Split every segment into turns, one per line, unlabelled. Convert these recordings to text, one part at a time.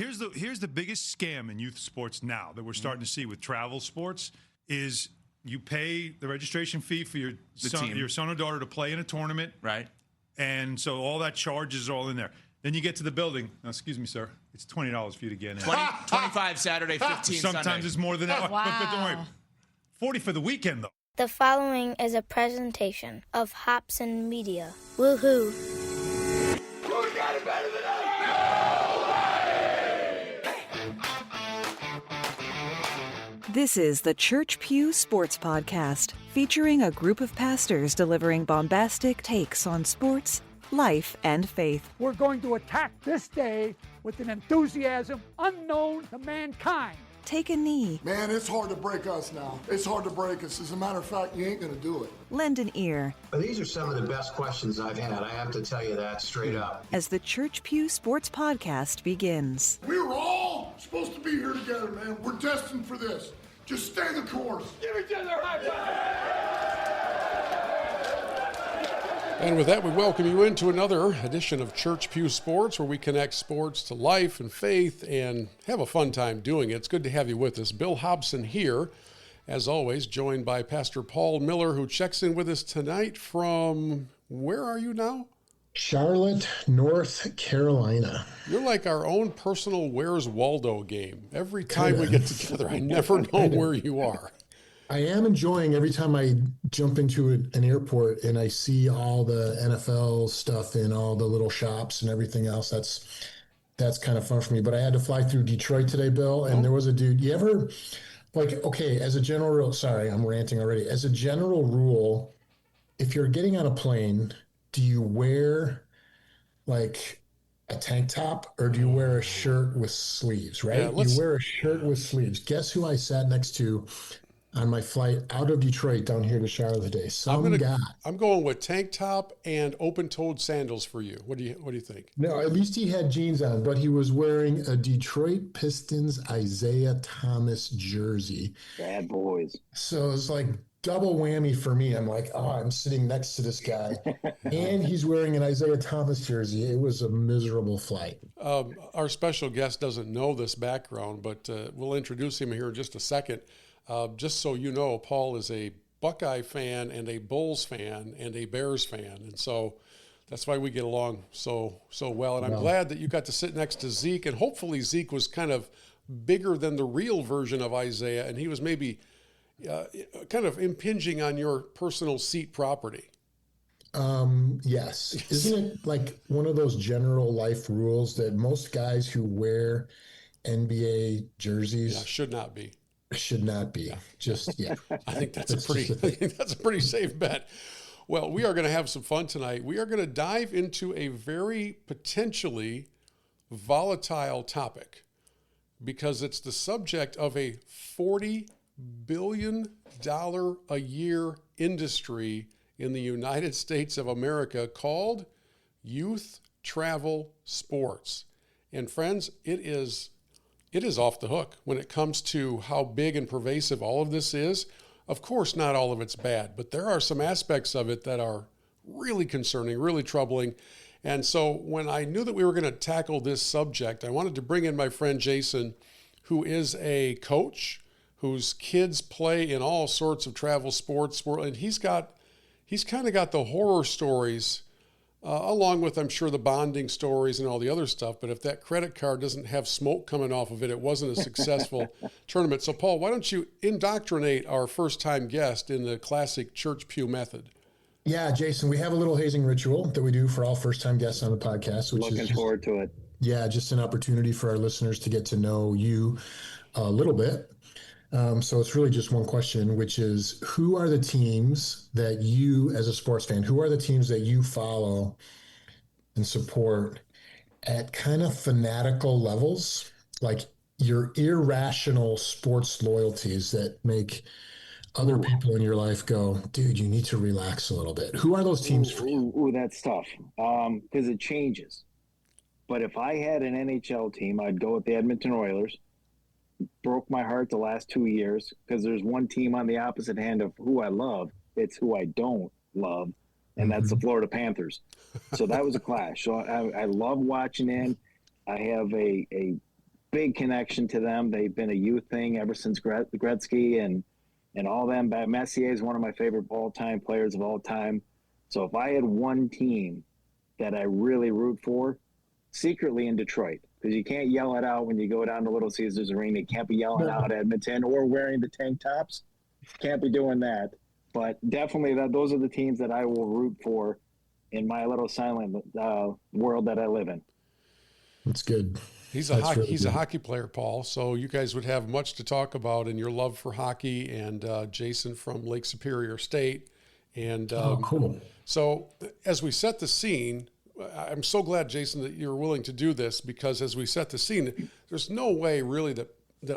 Here's the biggest scam in youth sports now that we're starting to see with travel sports is you pay the registration fee for your son or daughter to play in a tournament.
Right.
And so all that charges are all in there. Then you get to the building. Now, excuse me, sir. It's $20 for you to get in.
25 Saturday, 15
Sometimes
Sunday.
it's more than that.
Wow.
But don't worry. 40 for the weekend, though.
The following is a presentation of Hobson Media. Woohoo!
Who's got it better than us?
This is the Church Pew Sports Podcast, featuring a group of pastors delivering bombastic takes on sports, life, and faith.
We're going to attack this day with an enthusiasm unknown to mankind.
Take a knee.
Man, it's hard to break us now. It's hard to break us. As a matter of fact, you ain't going to do it.
Lend an ear.
These are some of the best questions I've had. I have to tell you that straight up.
As the Church Pew Sports Podcast begins.
We were all supposed to be here together, man. We're destined for this. Just stay the course.
Give each other a high five.
And with that, we welcome you into another edition of Church Pew Sports, where we connect sports to life and faith and have a fun time doing it. It's good to have you with us. Bill Hobson here, as always, joined by Pastor Paul Miller, who checks in with us tonight from, where are you now?
Charlotte, North Carolina.
You're like our own personal Where's Waldo game. Every time we get together, I never know where you are.
I am enjoying every time I jump into an airport and I see all the NFL stuff in all the little shops and everything else. That's kind of fun for me. But I had to fly through Detroit today, Bill, and there was a dude. You ever, as a general rule, sorry, I'm ranting already. As a general rule, if you're getting on a plane, do you wear like a tank top or do you wear a shirt with sleeves, right?
Yeah,
you wear a shirt with sleeves. Guess who I sat next to on my flight out of Detroit down here to Charlotte today? I'm
going with tank top and open-toed sandals for you. What do you think?
No, at least he had jeans on, but he was wearing a Detroit Pistons Isaiah Thomas jersey.
Bad boys.
So it's like double whammy for me. I'm like, I'm sitting next to this guy, and he's wearing an Isaiah Thomas jersey. It was a miserable flight.
Our special guest doesn't know this background, but we'll introduce him here in just a second. Just so you know, Paul is a Buckeye fan and a Bulls fan and a Bears fan, and so that's why we get along so well. And I'm glad that you got to sit next to Zeke, and hopefully Zeke was kind of bigger than the real version of Isaiah, and he was maybe kind of impinging on your personal seat property.
Yes. Isn't it like one of those general life rules that most guys who wear NBA jerseys
should not be?
Should not be.
I think that's a pretty safe bet. Well, we are going to have some fun tonight. We are going to dive into a very potentially volatile topic because it's the subject of a $40 billion a year industry in the United States of America called youth travel sports. And friends, it is off the hook when it comes to how big and pervasive all of this is. Of course, not all of it's bad, but there are some aspects of it that are really concerning, really troubling. And so when I knew that we were going to tackle this subject, I wanted to bring in my friend Jason, who is a coach whose kids play in all sorts of travel sports. And he's kind of got the horror stories along with, I'm sure, the bonding stories and all the other stuff. But if that credit card doesn't have smoke coming off of it, it wasn't a successful tournament. So, Paul, why don't you indoctrinate our first-time guest in the classic Church Pew method?
Yeah, Jason, we have a little hazing ritual that we do for all first-time guests on the podcast.
Looking forward to it.
Yeah, just an opportunity for our listeners to get to know you a little bit. So it's really just one question, which is, who are the teams that you, as a sports fan, who are the teams that you follow and support at kind of fanatical levels, like your irrational sports loyalties that make other people in your life go, dude, you need to relax a little bit? Who are those teams for you?
Ooh, that's tough because it changes. But if I had an NHL team, I'd go with the Edmonton Oilers. Broke my heart the last 2 years because there's one team on the opposite hand of who I love. It's who I don't love, and that's the Florida Panthers. So that was a clash. So I love watching in. I have a big connection to them. They've been a youth thing ever since Gretzky and all them. Messier is one of my favorite all-time players of all time. So if I had one team that I really root for, secretly in Detroit, because you can't yell it out when you go down to Little Caesars Arena. You can't be yelling out Edmonton or wearing the tank tops. Can't be doing that. But definitely those are the teams that I will root for in my little silent world that I live in.
That's good.
He's a hockey player, Paul. So you guys would have much to talk about in your love for hockey, and Jason from Lake Superior State. And
cool.
So as we set the scene, I'm so glad, Jason, that you're willing to do this, because as we set the scene, there's no way really that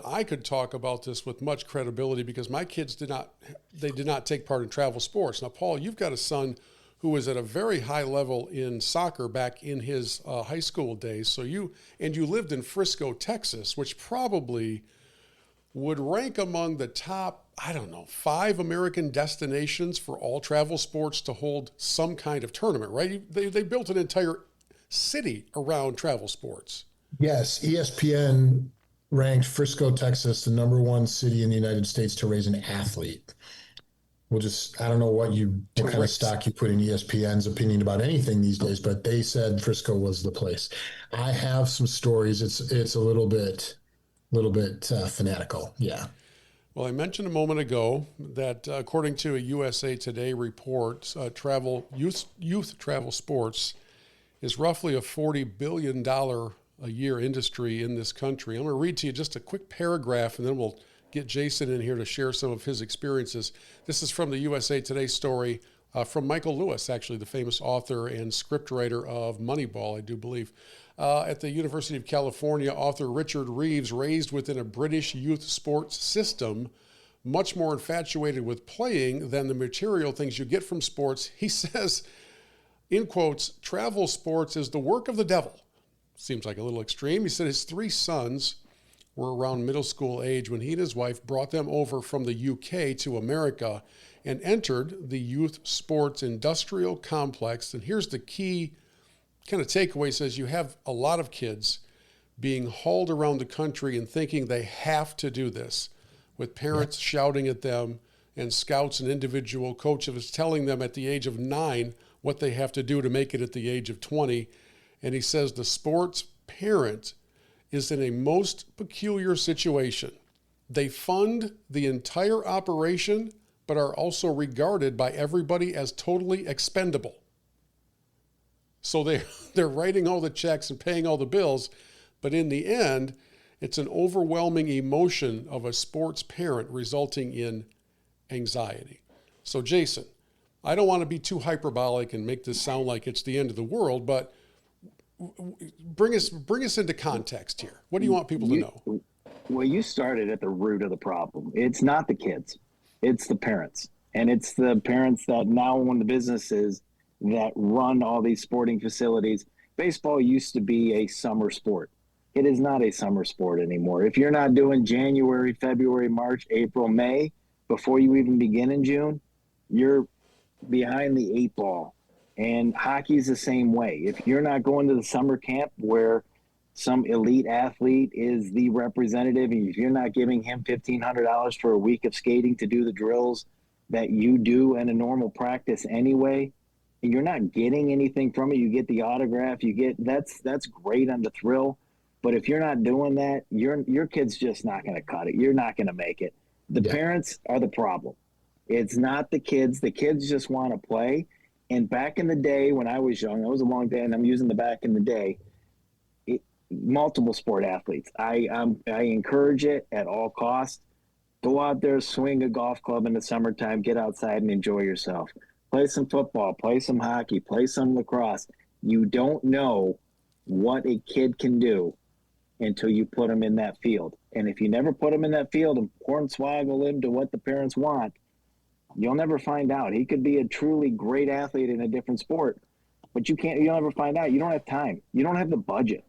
I could talk about this with much credibility, because my kids did not take part in travel sports. Now, Paul, you've got a son who was at a very high level in soccer back in his high school days. So you lived in Frisco, Texas, which probably would rank among the top, 5 American destinations for all travel sports to hold some kind of tournament, right? They built an entire city around travel sports.
Yes, ESPN ranked Frisco, Texas, the #1 city in the United States to raise an athlete. I don't know what kind of stock you put in ESPN's opinion about anything these days, but they said Frisco was the place. I have some stories. It's a little bit fanatical. Yeah.
Well, I mentioned a moment ago that according to a USA Today report, youth travel sports is roughly a $40 billion a year industry in this country. I'm going to read to you just a quick paragraph, and then we'll get Jason in here to share some of his experiences. This is from the USA Today story from Michael Lewis, actually, the famous author and scriptwriter of Moneyball, I do believe. At the University of California, author Richard Reeves, raised within a British youth sports system, much more infatuated with playing than the material things you get from sports. He says, in quotes, travel sports is the work of the devil. Seems like a little extreme. He said his 3 sons were around middle school age when he and his wife brought them over from the UK to America and entered the youth sports industrial complex. And here's the key kind of takeaway. Says you have a lot of kids being hauled around the country and thinking they have to do this, with parents shouting at them and scouts and individual coaches telling them at the age of 9 what they have to do to make it at the age of 20. And he says the sports parent is in a most peculiar situation. They fund the entire operation, but are also regarded by everybody as totally expendable. So they're writing all the checks and paying all the bills, but in the end, it's an overwhelming emotion of a sports parent resulting in anxiety. So Jason, I don't want to be too hyperbolic and make this sound like it's the end of the world, but bring us into context here. What do you want people to know?
Well, you started at the root of the problem. It's not the kids. It's the parents. And it's the parents that now own the businesses that run all these sporting facilities. Baseball used to be a summer sport. It is not a summer sport anymore. If you're not doing January, February, March, April, May, before you even begin in June, you're behind the 8 ball. And hockey's the same way. If you're not going to the summer camp where some elite athlete is the representative, and if you're not giving him $1,500 for a week of skating to do the drills that you do in a normal practice anyway, and you're not getting anything from it, you get the autograph, that's great on the thrill. But if you're not doing that, your kid's just not going to cut it. You're not going to make it. The parents are the problem. It's not the kids. The kids just want to play. And back in the day when I was young, that was a long day, and I'm using the back in the day, multiple sport athletes. I encourage it at all costs. Go out there, swing a golf club in the summertime, get outside and enjoy yourself. Play some football, play some hockey, play some lacrosse. You don't know what a kid can do until you put them in that field. And if you never put them in that field and hornswoggle him to what the parents want, you'll never find out. He could be a truly great athlete in a different sport, but you'll never find out. You don't have time. You don't have the budget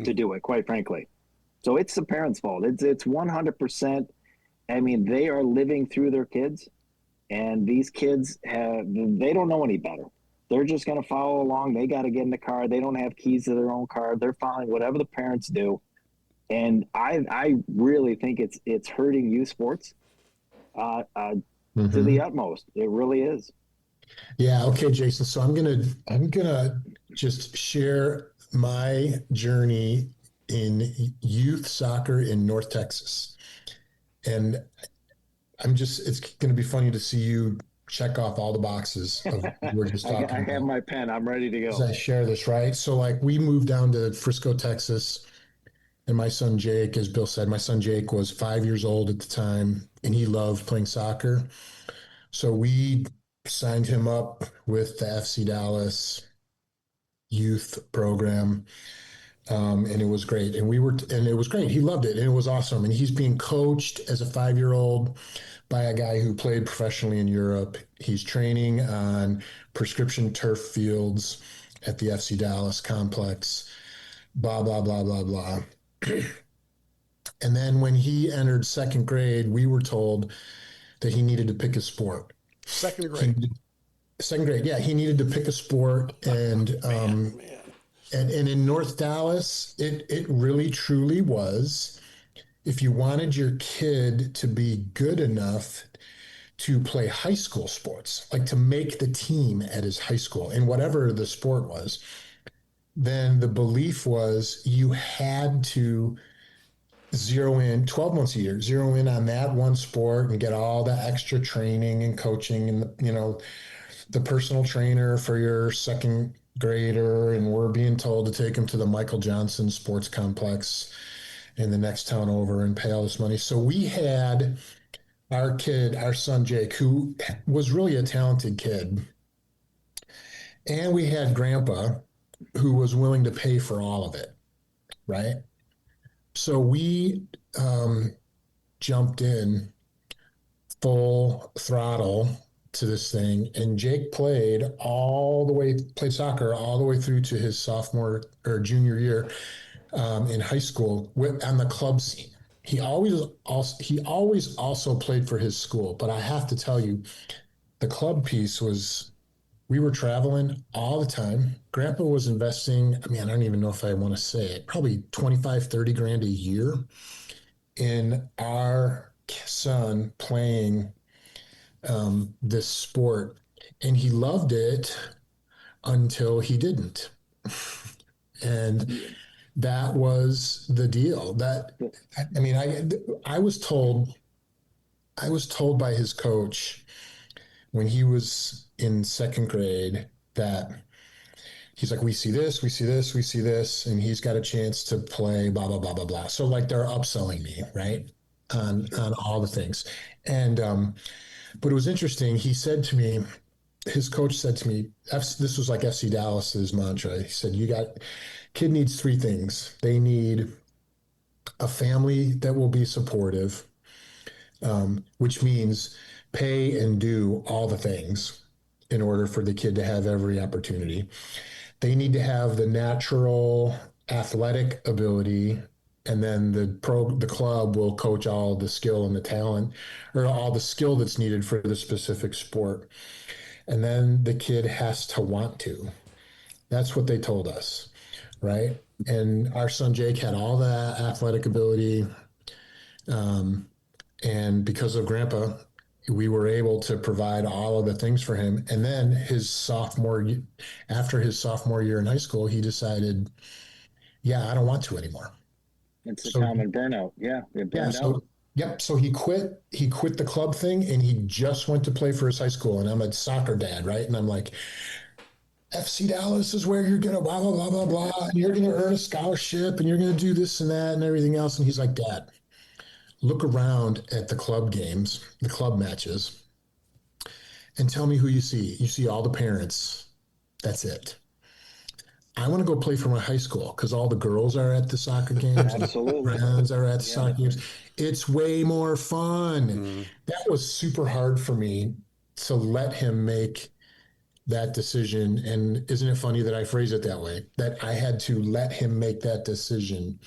to do it, quite frankly. So it's the parents' fault. It's 100%. I mean, they are living through their kids, and these kids they don't know any better. They're just going to follow along. They got to get in the car. They don't have keys to their own car. They're following whatever the parents do. And I really think it's hurting youth sports to the utmost. It really is.
Yeah. Okay, Jason. So I'm gonna just share my journey in youth soccer in North Texas, and it's going to be funny to see you check off all the boxes of what we're just talking
I have
about.
my pen. I'm ready to go.
As I share this, right? So like we moved down to Frisco, Texas, and my son Jake, as Bill said, my son Jake was 5 years old at the time, and he loved playing soccer. So we signed him up with the FC Dallas youth program. And it was great. And it was great. He loved it. And it was awesome. And he's being coached as a 5-year-old by a guy who played professionally in Europe. He's training on prescription turf fields at the FC Dallas complex, blah, blah, blah, blah, blah. And then when he entered second grade, we were told that he needed to pick a sport.
Second grade.
Second grade. Yeah. He needed to pick a sport. And, And in North Dallas, it really truly was, if you wanted your kid to be good enough to play high school sports, like to make the team at his high school in whatever the sport was, then the belief was you had to zero in 12 months a year, zero in on that one sport and get all the extra training and coaching and, the personal trainer for your second grader, and we're being told to take him to the Michael Johnson Sports Complex in the next town over and pay all this money. So we had our son Jake, who was really a talented kid, and we had Grandpa, who was willing to pay for all of it, right? So we jumped in full throttle to this thing, and Jake played soccer all the way through to his sophomore or junior year in high school on the club scene. He always also played for his school, but I have to tell you, the club piece was, we were traveling all the time. Grandpa was investing, I don't even know if I want to say it, probably 25, 30 grand a year in our son playing this sport, and he loved it until he didn't. And that was the deal. I was told by his coach when he was in second grade that he's like, we see this, and he's got a chance to play blah, blah, blah, blah, blah. So like they're upselling me, right? On all the things. And, but it was interesting. He said to me, his coach said to me, this was like FC Dallas's mantra. He said, kid needs 3 things. They need a family that will be supportive, which means pay and do all the things in order for the kid to have every opportunity. They need to have the natural athletic ability, and then the club will coach all the skill and the talent, or all the skill that's needed for the specific sport. And then the kid has to want to. That's what they told us, right? And our son Jake had all the athletic ability, and because of Grandpa, we were able to provide all of the things for him. And then after his sophomore year in high school, he decided, I don't want to anymore.
It's a common burnout. Yeah. Out.
Yep. So he quit the club thing, and he just went to play for his high school. And I'm a soccer dad, right? And I'm like, FC Dallas is where you're going to blah, blah, blah, blah, blah. And you're going to earn a scholarship, and you're going to do this and that and everything else. And he's like, Dad, look around at the club games, the club matches, and tell me who you see. You see all the parents. That's it. I want to go play for my high school because all the girls are at the soccer games.
Absolutely.
And the friends are at the soccer games. It's way more fun. Mm-hmm. That was super hard for me to let him make that decision. And isn't it funny that I phrase it that way? That I had to let him make that decision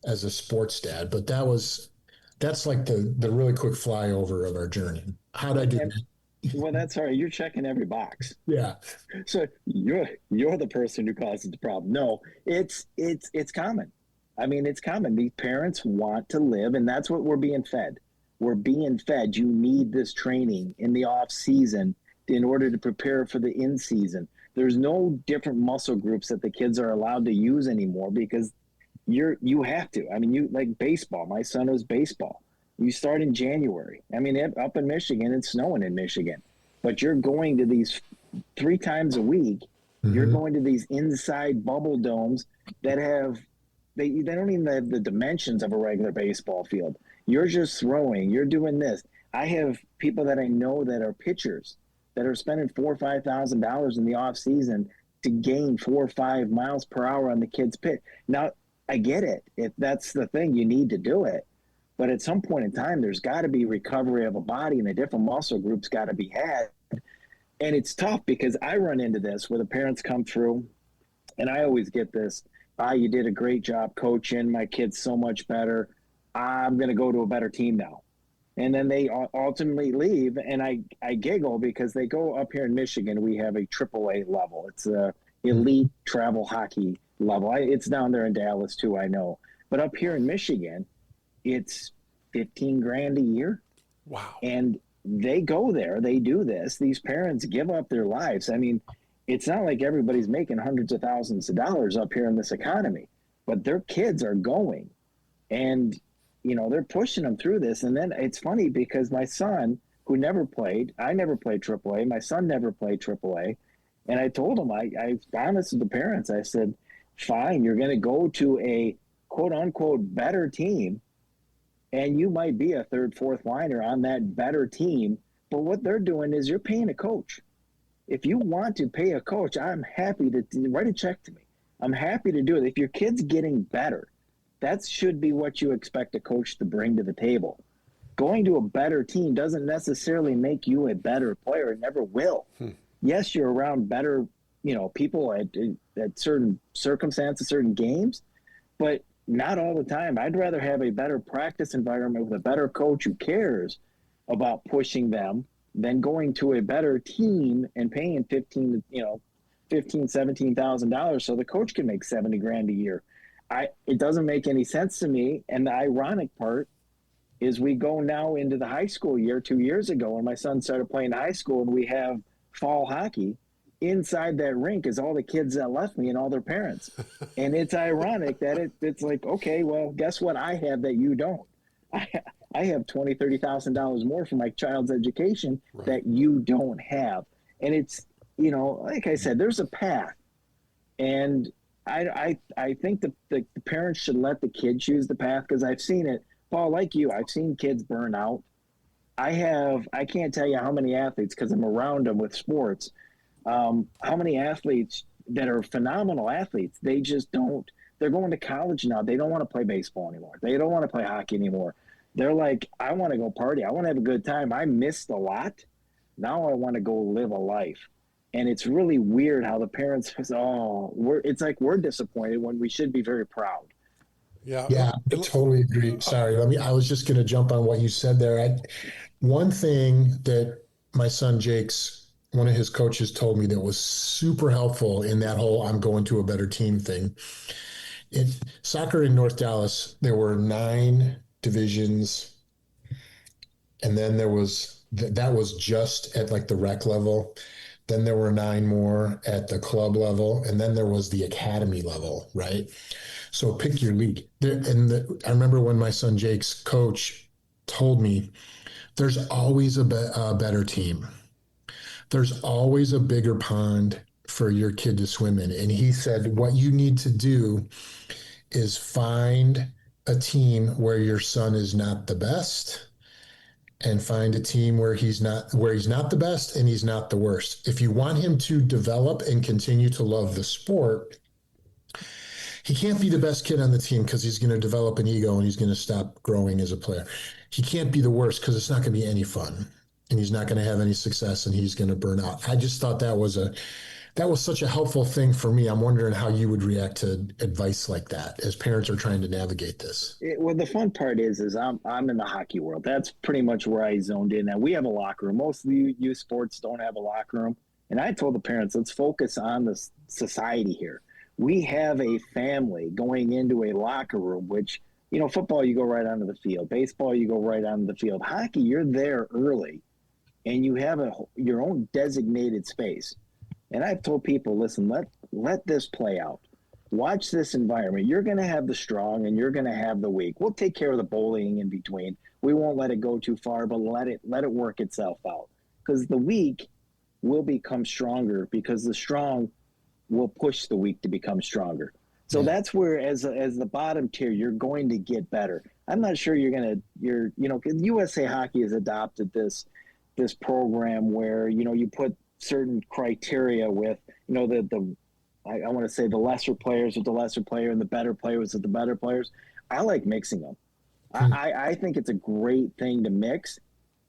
as a sports dad. But that's like the really quick flyover of our journey. How'd I do that?
Well, that's all right. You're checking every box.
Yeah.
So you're the person who causes the problem. No, it's common. I mean, it's common. These parents want to live, and that's what we're being fed. We're being fed. You need this training in the off season in order to prepare for the in season. There's no different muscle groups that the kids are allowed to use anymore because you have to. I mean, you like baseball. My son was baseball. You start in January. I mean, up in Michigan, it's snowing in Michigan, but you're going to these 3 times a week. Mm-hmm. You're going to these inside bubble domes that have they don't even have the dimensions of a regular baseball field. You're just throwing. You're doing this. I have people that I know that are pitchers that are spending $4,000 or $5,000 in the off season to gain 4 or 5 miles per hour on the kid's pitch. Now, I get it. If that's the thing, you need to do it. But at some point in time, there's got to be recovery of a body, and the different muscle groups got to be had. And it's tough because I run into this where the parents come through, and I always get this, you did a great job coaching. My kid's so much better. I'm going to go to a better team now. And then they ultimately leave, and I giggle because they go up here in Michigan. We have a AAA level. It's a elite travel hockey level. It's down there in Dallas too, I know. But up here in Michigan, it's $15,000 a year.
Wow.
And they go there, they do this. These parents give up their lives. I mean, it's not like everybody's making hundreds of thousands of dollars up here in this economy, but their kids are going. And, you know, they're pushing them through this. And then it's funny because my son, who never played, I never played AAA. My son never played AAA. And I told him, I honest with the parents, I said, fine, you're going to go to a quote unquote better team. And you might be a third, fourth liner on that better team. But what they're doing is you're paying a coach. If you want to pay a coach, I'm happy to write a check to me. I'm happy to do it. If your kid's getting better, that should be what you expect a coach to bring to the table. Going to a better team doesn't necessarily make you a better player. It never will. Yes, you're around better, people at certain circumstances, certain games, but not all the time. I'd rather have a better practice environment with a better coach who cares about pushing them than going to a better team and paying $17,000 so the coach can make $70,000 a year. It doesn't make any sense to me. And the ironic part is we go now into the high school year 2 years ago when my son started playing high school and we have fall hockey. Inside that rink is all the kids that left me and all their parents. And it's ironic that it's like, okay, well, guess what I have that you don't? I have $20,000, $30,000 more for my child's education that you don't have. And it's, like I said, there's a path. And I think the parents should let the kid choose the path because I've seen it. Paul, like you, I've seen kids burn out. I can't tell you how many athletes, because I'm around them with sports, how many athletes that are phenomenal athletes, they just don't. They're going to college now. They don't want to play baseball anymore. They don't want to play hockey anymore. They're like, I want to go party. I want to have a good time. I missed a lot. Now I want to go live a life. And it's really weird how the parents, it's like we're disappointed when we should be very proud.
Yeah, I totally agree. Sorry, I was just going to jump on what you said there. One thing that my son Jake's, one of his coaches told me that was super helpful in that whole I'm going to a better team thing. In soccer in North Dallas, there were 9 divisions. And then that was just at like the rec level. Then there were 9 more at the club level. And then there was the academy level, right? So pick your league. I remember when my son Jake's coach told me, there's always a better team. There's always a bigger pond for your kid to swim in. And he said, what you need to do is find a team where your son is not the best and find a team where he's not the best and he's not the worst. If you want him to develop and continue to love the sport, he can't be the best kid on the team because he's going to develop an ego and he's going to stop growing as a player. He can't be the worst because it's not going to be any fun and he's not going to have any success and he's going to burn out. I just thought that was such a helpful thing for me. I'm wondering how you would react to advice like that as parents are trying to navigate this.
Well, the fun part is I'm in the hockey world. That's pretty much where I zoned in. And we have a locker room. Most of the youth sports don't have a locker room. And I told the parents, let's focus on the society here. we have a family going into a locker room, which, football, you go right onto the field. Baseball, you go right onto the field. Hockey, you're there early, and you have your own designated space. And I've told people, listen, let this play out. Watch this environment. You're going to have the strong and you're going to have the weak. We'll take care of the bullying in between. We won't let it go too far, but let it work itself out. Because the weak will become stronger, because the strong will push the weak to become stronger. So that's where, as the bottom tier, you're going to get better. I'm not sure USA Hockey has adopted this program where, you put certain criteria with, I want to say the lesser players with the lesser player and the better players with the better players. I like mixing them. I think it's a great thing to mix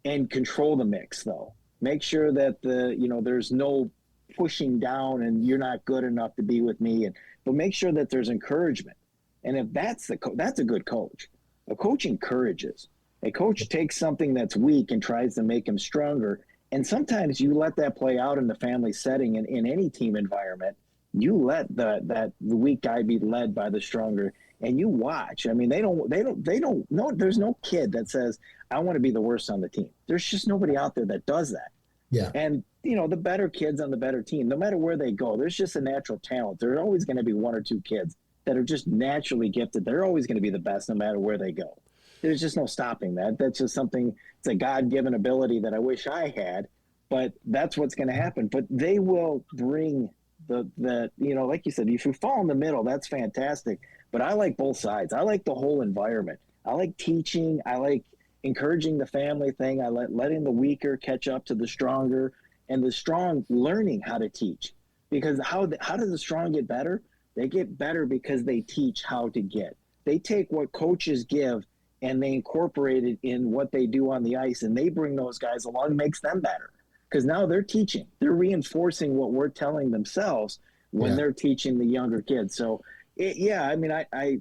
and control the mix, though. Make sure that there's no pushing down and you're not good enough to be with me, but make sure that there's encouragement. And if that's that's a good coach. A coach encourages. A coach takes something that's weak and tries to make him stronger. And sometimes you let that play out in the family setting and in any team environment. You let the weak guy be led by the stronger, and you watch. I mean, they don't know. There's no kid that says, I want to be the worst on the team. There's just nobody out there that does that.
Yeah.
And, the better kids on the better team, no matter where they go, there's just a natural talent. There's always going to be one or two kids that are just naturally gifted. They're always going to be the best no matter where they go. There's just no stopping that. That's just something, it's a God-given ability that I wish I had, but that's what's going to happen. But they will bring like you said, if you fall in the middle, that's fantastic. But I like both sides. I like the whole environment. I like teaching. I like encouraging the family thing. I like letting the weaker catch up to the stronger, and the strong learning how to teach. Because how does the strong get better? They get better because they teach how to get. They take what coaches give and they incorporate it in what they do on the ice, and they bring those guys along, makes them better. Because now they're teaching. They're reinforcing what we're telling themselves when they're teaching the younger kids. So, I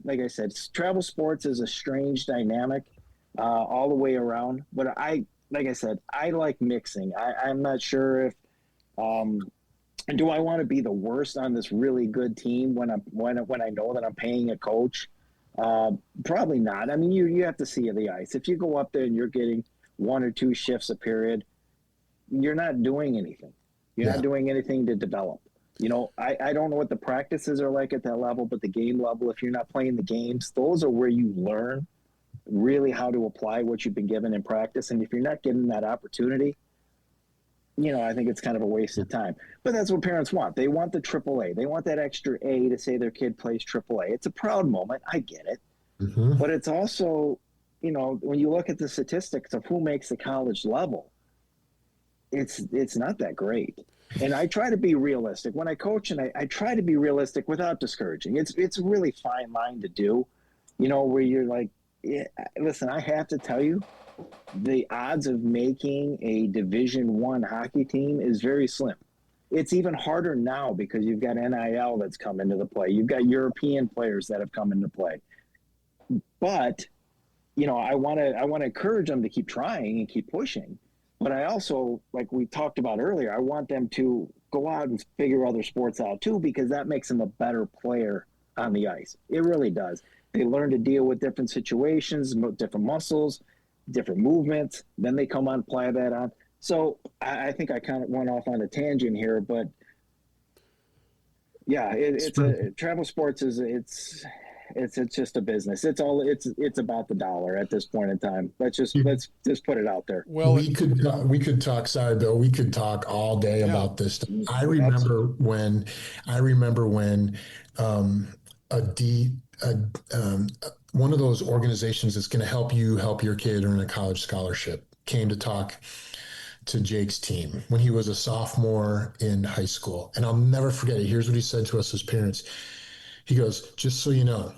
like I said, travel sports is a strange dynamic all the way around. But like I said, I like mixing. I'm not sure if do I want to be the worst on this really good team when I know that I'm paying a coach? Probably not. I mean, you have to see the ice. If you go up there and you're getting one or two shifts a period, you're not doing anything. You're not doing anything to develop. I don't know what the practices are like at that level, but the game level, if you're not playing the games, those are where you learn really how to apply what you've been given in practice. And if you're not getting that opportunity, I think it's kind of a waste of time. But that's what parents want. They want the AAA. They want that extra A to say their kid plays AAA. It's a proud moment. I get it. Mm-hmm. But it's also, when you look at the statistics of who makes the college level, it's not that great. And I try to be realistic when I coach, and I try to be realistic without discouraging. It's a really fine line to do, where you're like, listen, I have to tell you, the odds of making a Division I hockey team is very slim. It's even harder now because you've got NIL that's come into the play. You've got European players that have come into play. But, I want to encourage them to keep trying and keep pushing. But I also, like we talked about earlier, I want them to go out and figure other sports out too, because that makes them a better player on the ice. It really does. They learn to deal with different situations, different muscles, different movements. Then they come on and apply that on. So I think I kind of went off on a tangent here, but yeah, travel sports it's just a business. It's about the dollar at this point in time. Let's just put it out there.
Well, we could talk. Sorry, Bill. We could talk all day about this. I remember when one of those organizations that's going to help your kid earn a college scholarship came to talk to Jake's team when he was a sophomore in high school. And I'll never forget it. Here's what he said to us as parents. He goes, just so you know,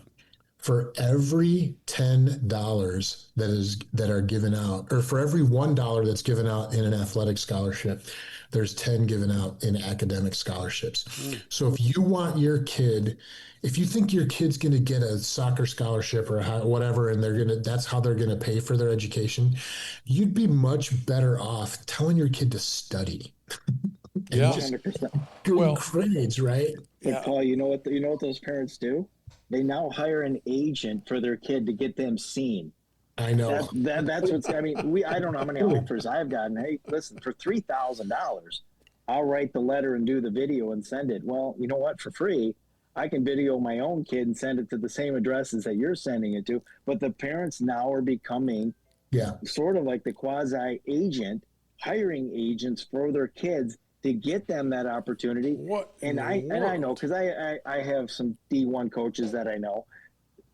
for every $10 that are given out, or for every $1 that's given out in an athletic scholarship, there's 10 given out in academic scholarships. So if you want if you think your kid's going to get a soccer scholarship or whatever, and that's how they're going to pay for their education, you'd be much better off telling your kid to study.
Yeah.
100%.
Good grades, right?
But Paul, you know what those parents do? They now hire an agent for their kid to get them seen.
I know.
That's what's. I mean, I don't know how many offers I've gotten. Hey, listen, for $3,000, I'll write the letter and do the video and send it. Well, you know what? For free, I can video my own kid and send it to the same addresses that you're sending it to. But the parents now are becoming sort of like the quasi agent, hiring agents for their kids to get them that opportunity. And I know, because I have some D1 coaches that I know.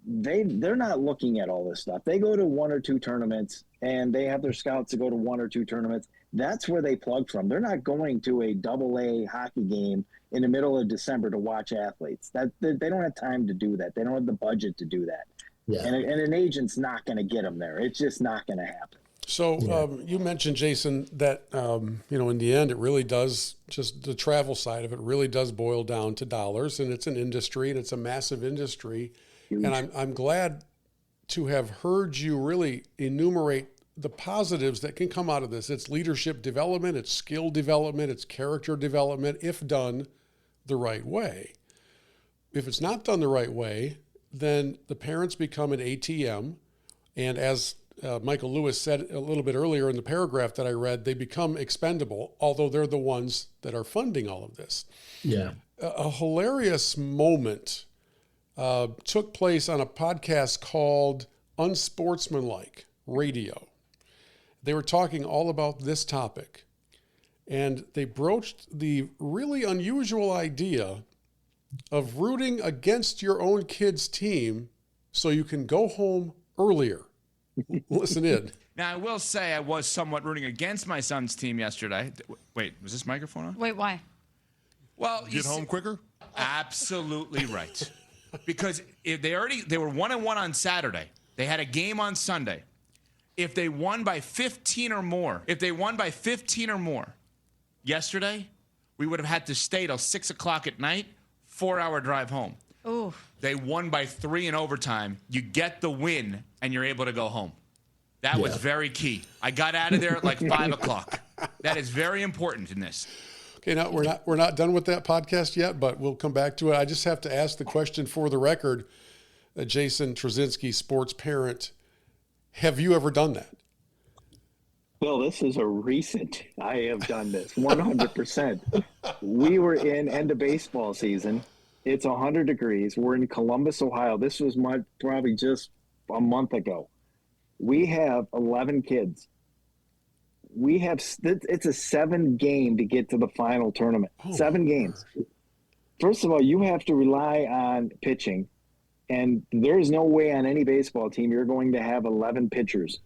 They're not looking at all this stuff. They go to one or two tournaments, and they have their scouts to go to one or two tournaments. That's where they plug from. They're not going to a AA hockey game in the middle of December to watch athletes. They don't have time to do that. They don't have the budget to do that. Yeah. And an agent's not going to get them there. It's just not going to happen.
So you mentioned, Jason, that, in the end, it really does, just the travel side of it really does boil down to dollars, and it's an industry, and it's a massive industry. Huge. And I'm glad to have heard you really enumerate the positives that can come out of this. It's leadership development, it's skill development, it's character development, if done the right way. If it's not done the right way, then the parents become an ATM, and as Michael Lewis said a little bit earlier in the paragraph that I read, they become expendable, although they're the ones that are funding all of this.
Yeah.
A hilarious moment took place on a podcast called Unsportsmanlike Radio. They were talking all about this topic, and they broached the really unusual idea of rooting against your own kid's team so you can go home earlier. Listen in.
Now, I will say I was somewhat rooting against my son's team yesterday. Wait, was this microphone on?
Wait, why?
Well,
get home quicker?
Absolutely right. Because if they were 1-1 on Saturday. They had a game on Sunday. If they won by 15 or more yesterday, we would have had to stay till 6 o'clock at night, 4-hour drive home.
Ooh.
They won by 3 in overtime. You get the win, and you're able to go home. That was very key. I got out of there at like 5 o'clock. That is very important in this.
Okay, now we're not done with that podcast yet, but we'll come back to it. I just have to ask the question for the record, Jason Traczynski, sports parent. Have you ever done that?
Well, this is a recent. I have done this 100%. We were in end of baseball season. It's 100 degrees. We're in Columbus, Ohio. This was probably just a month ago. We have 11 kids. It's a 7-game to get to the final tournament. 7 games. First of all, you have to rely on pitching, and there's no way on any baseball team you're going to have 11 pitchers.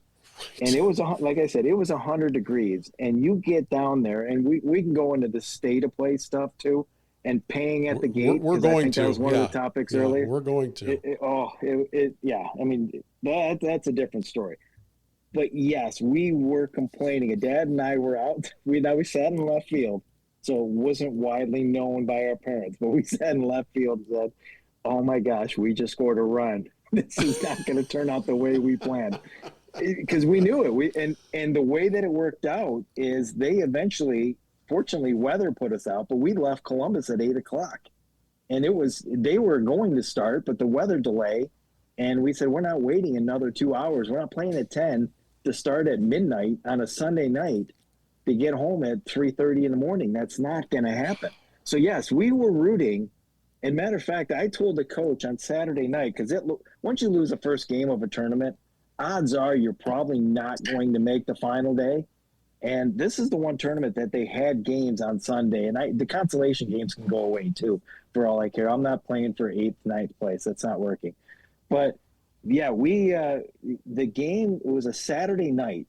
And it was, like I said, it was 100 degrees, and you get down there, and we can go into the state of play stuff too, and paying at the gate.
We're going to.
That was one of the topics earlier.
We're going to.
I mean, that's a different story. But yes, we were complaining. Dad and I were out. We sat in left field, so it wasn't widely known by our parents. But we sat in left field and said, "Oh my gosh, we just scored a run. This is not going to turn out the way we planned." Because we knew it. And the way that it worked out is they eventually, fortunately, weather put us out. But we left Columbus at 8 o'clock, and they were going to start, but the weather delay. And we said, we're not waiting another 2 hours. We're not playing at 10 to start at midnight on a Sunday night to get home at 3:30 in the morning. That's not going to happen. So, yes, we were rooting. And matter of fact, I told the coach on Saturday night, because once you lose the first game of a tournament, odds are you're probably not going to make the final day. And this is the one tournament that they had games on Sunday. And the consolation games can go away, too, for all I care. I'm not playing for 8th, 9th place. That's not working. But yeah, the game, it was a Saturday night.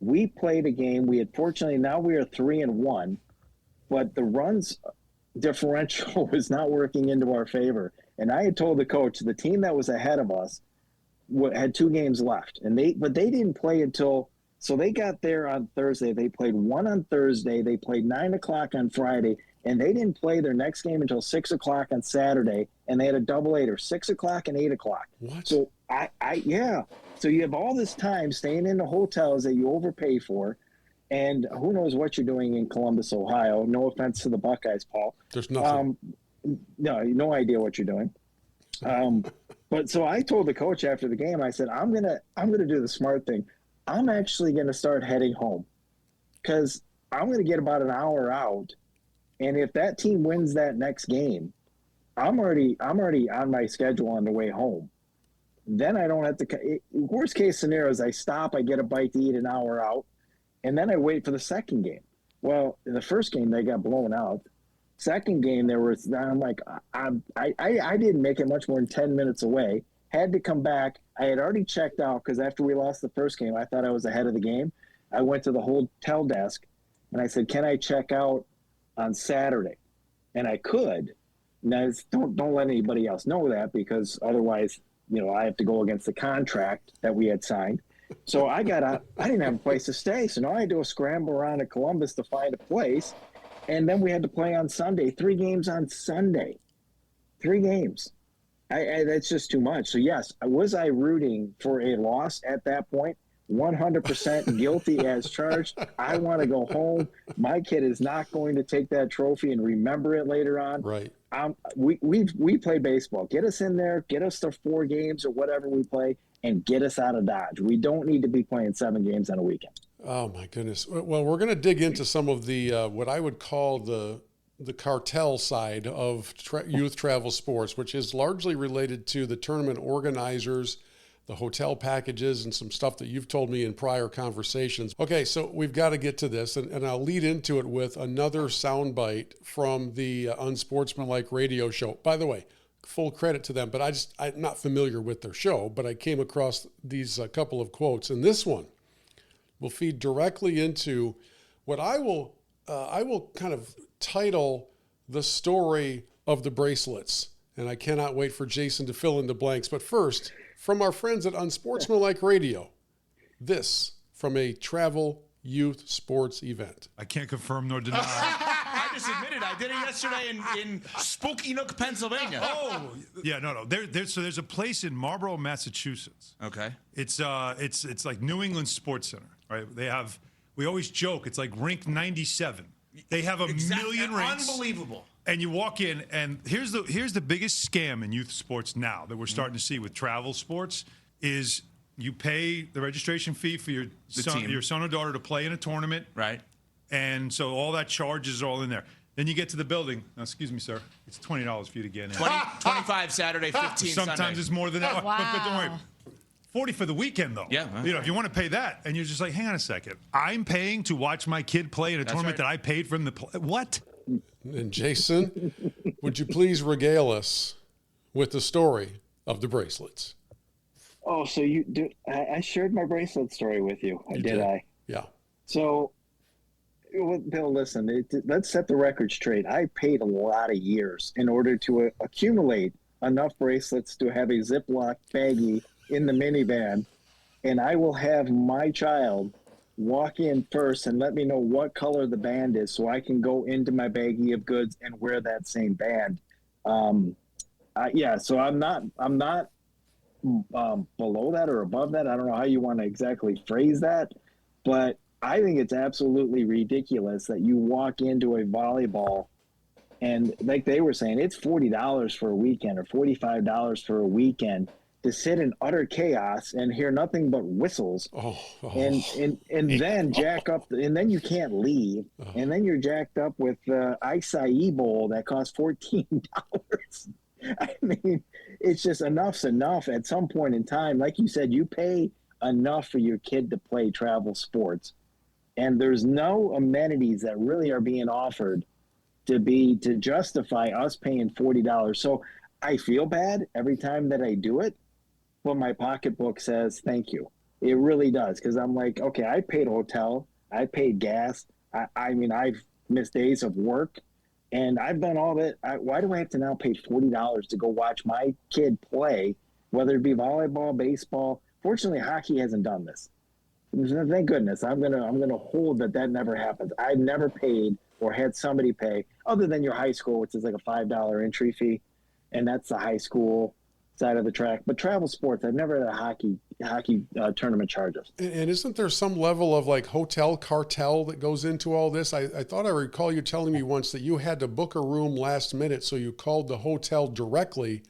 We played a game. Now we are 3-1, but the runs differential was not working into our favor. And I had told the coach, the team that was ahead of us had 2 games left, but they didn't play until, so they got there on Thursday. They played 1 on Thursday. They played 9 o'clock on Friday, and they didn't play their next game until 6 o'clock on Saturday. And they had a double-header, 6 o'clock and 8 o'clock.
What?
So So you have all this time staying in the hotels that you overpay for, And who knows what you're doing in Columbus, Ohio. No offense to the Buckeyes, Paul.
There's nothing.
No idea what you're doing. But so I told the coach after the game, I said, I'm gonna do the smart thing. I'm actually gonna start heading home because I'm gonna get about an hour out. And if that team wins that next game, I'm already on my schedule on the way home. Then I don't have to. Worst case scenario is I stop, I get a bite to eat an hour out, and then I wait for the second game. Well, in the first game they got blown out. Second game I'm like I didn't make it much more than 10 minutes away. Had to come back. I had already checked out because after we lost the first game, I thought I was ahead of the game. I went to the hotel desk and I said, "Can I check out on Saturday?" And I could. Now, don't let anybody else know that because otherwise, I have to go against the contract that we had signed. So I didn't have a place to stay. So now I had to scramble around to Columbus to find a place. And then we had to play on Sunday, 3 games on Sunday, 3 games. That's just too much. So yes, was I rooting for a loss at that point? 100% guilty as charged. I want to go home. My kid is not going to take that trophy and remember it later on.
Right.
We play baseball. Get us in there, get us to 4 games or whatever we play, and get us out of Dodge. We don't need to be playing 7 games on a weekend.
Oh my goodness. Well, we're going to dig into some of the what I would call the cartel side of youth travel sports, which is largely related to the tournament organizers, the hotel packages, and some stuff that you've told me in prior conversations. Okay, so we've got to get to this, and I'll lead into it with another soundbite from the Unsportsmanlike radio show. By the way, full credit to them, but I'm not familiar with their show, but I came across these couple of quotes, and this one will feed directly into what I will kind of title the story of the bracelets. And I cannot wait for Jason to fill in the blanks. But first, from our friends at Unsportsmanlike Radio, this from a travel youth sports event.
I can't confirm nor deny.
I just admitted I did it yesterday in Spooky Nook, Pennsylvania.
Oh, yeah, no. There's a place in Marlborough, Massachusetts.
Okay.
It's like New England Sports Center, right? We always joke, it's like Rink 97. They have a million rinks.
Unbelievable.
And you walk in, and here's the biggest scam in youth sports now that we're starting to see with travel sports is you pay the registration fee for your son or daughter to play in a tournament.
Right.
And so all that charges are all in there. Then you get to the building. Now, excuse me, sir. It's $20 for you to get in.
25 Saturday, 15
Sometimes
Sunday.
it's more than that.
Wow.
But don't worry. 40 for the weekend, though.
Yeah.
If you want to pay that, and you're just like, hang on a second. I'm paying to watch my kid play in a tournament that I paid for him to play. What?
And Jason, would you please regale us with the story of the bracelets?
Oh, so I shared my bracelet story with you. Did I?
Yeah.
So, Bill, listen, let's set the record straight. I paid a lot of years in order to accumulate enough bracelets to have a Ziploc baggie in the minivan, and I will have my child walk in first and let me know what color the band is so I can go into my baggie of goods and wear that same band. So I'm not below that or above that. I don't know how you want to exactly phrase that, but I think it's absolutely ridiculous that you walk into a volleyball and, like they were saying, it's $40 for a weekend or $45 for a weekend to sit in utter chaos and hear nothing but whistles and then jack up and then you can't leave and then you're jacked up with the acai bowl that costs $14. I mean, it's just enough's enough at some point in time. Like you said, you pay enough for your kid to play travel sports, and there's no amenities that really are being offered to justify us paying $40. So I feel bad every time that I do it, but my pocketbook says thank you. It really does, because I'm like, okay, I paid hotel, I paid gas. I mean, I've missed days of work, and I've done all that. Why do I have to now pay $40 to go watch my kid play, whether it be volleyball, baseball? Fortunately, hockey hasn't done this. Thank goodness. I'm gonna hold that never happens. I've never paid or had somebody pay, other than your high school, which is like a $5 entry fee, and that's the high school side of the track. But travel sports, I've never had a hockey tournament charge us.
And isn't there some level of like hotel cartel that goes into all this? I thought I recall you telling me once that you had to book a room last minute, so you called the hotel directly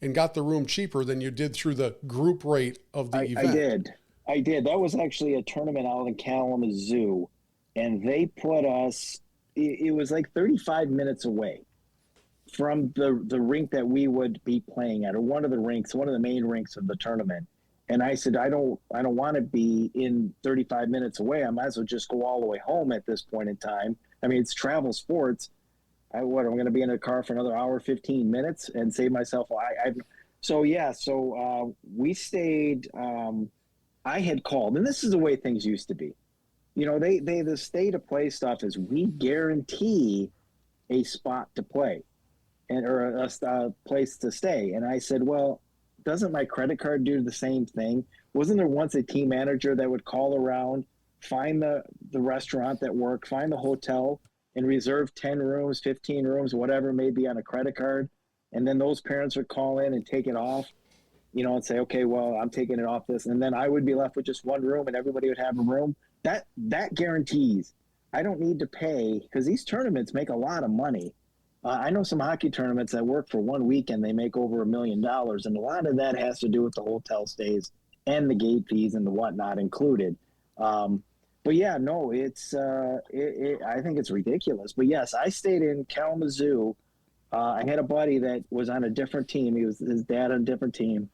and got the room cheaper than you did through the group rate of the event.
I did. That was actually a tournament out in Kalamazoo, and they put us, it was like 35 minutes away from the rink that we would be playing at, or one of the main rinks of the tournament. And I said, I don't want to be in 35 minutes away. I might as well just go all the way home at this point in time. I mean, it's travel sports. I'm going to be in a car for another hour, 15 minutes and save myself. So we stayed, I had called, and this is the way things used to be. You know, the stay to play stuff is we guarantee a spot to play or a place to stay. And I said, well, doesn't my credit card do the same thing? Wasn't there once a team manager that would call around, find the restaurant that worked, find the hotel, and reserve 10 rooms, 15 rooms, whatever it may be on a credit card? And then those parents would call in and take it off, you know, and say, okay, well, I'm taking it off this. And then I would be left with just one room and everybody would have a room. That guarantees I don't need to pay, because these tournaments make a lot of money. I know some hockey tournaments that work for 1 weekend, they make over $1 million. And a lot of that has to do with the hotel stays and the gate fees and the whatnot included. But yeah, no, I think it's ridiculous. But yes, I stayed in Kalamazoo. I had a buddy that was on a different team. He was his dad on a different team.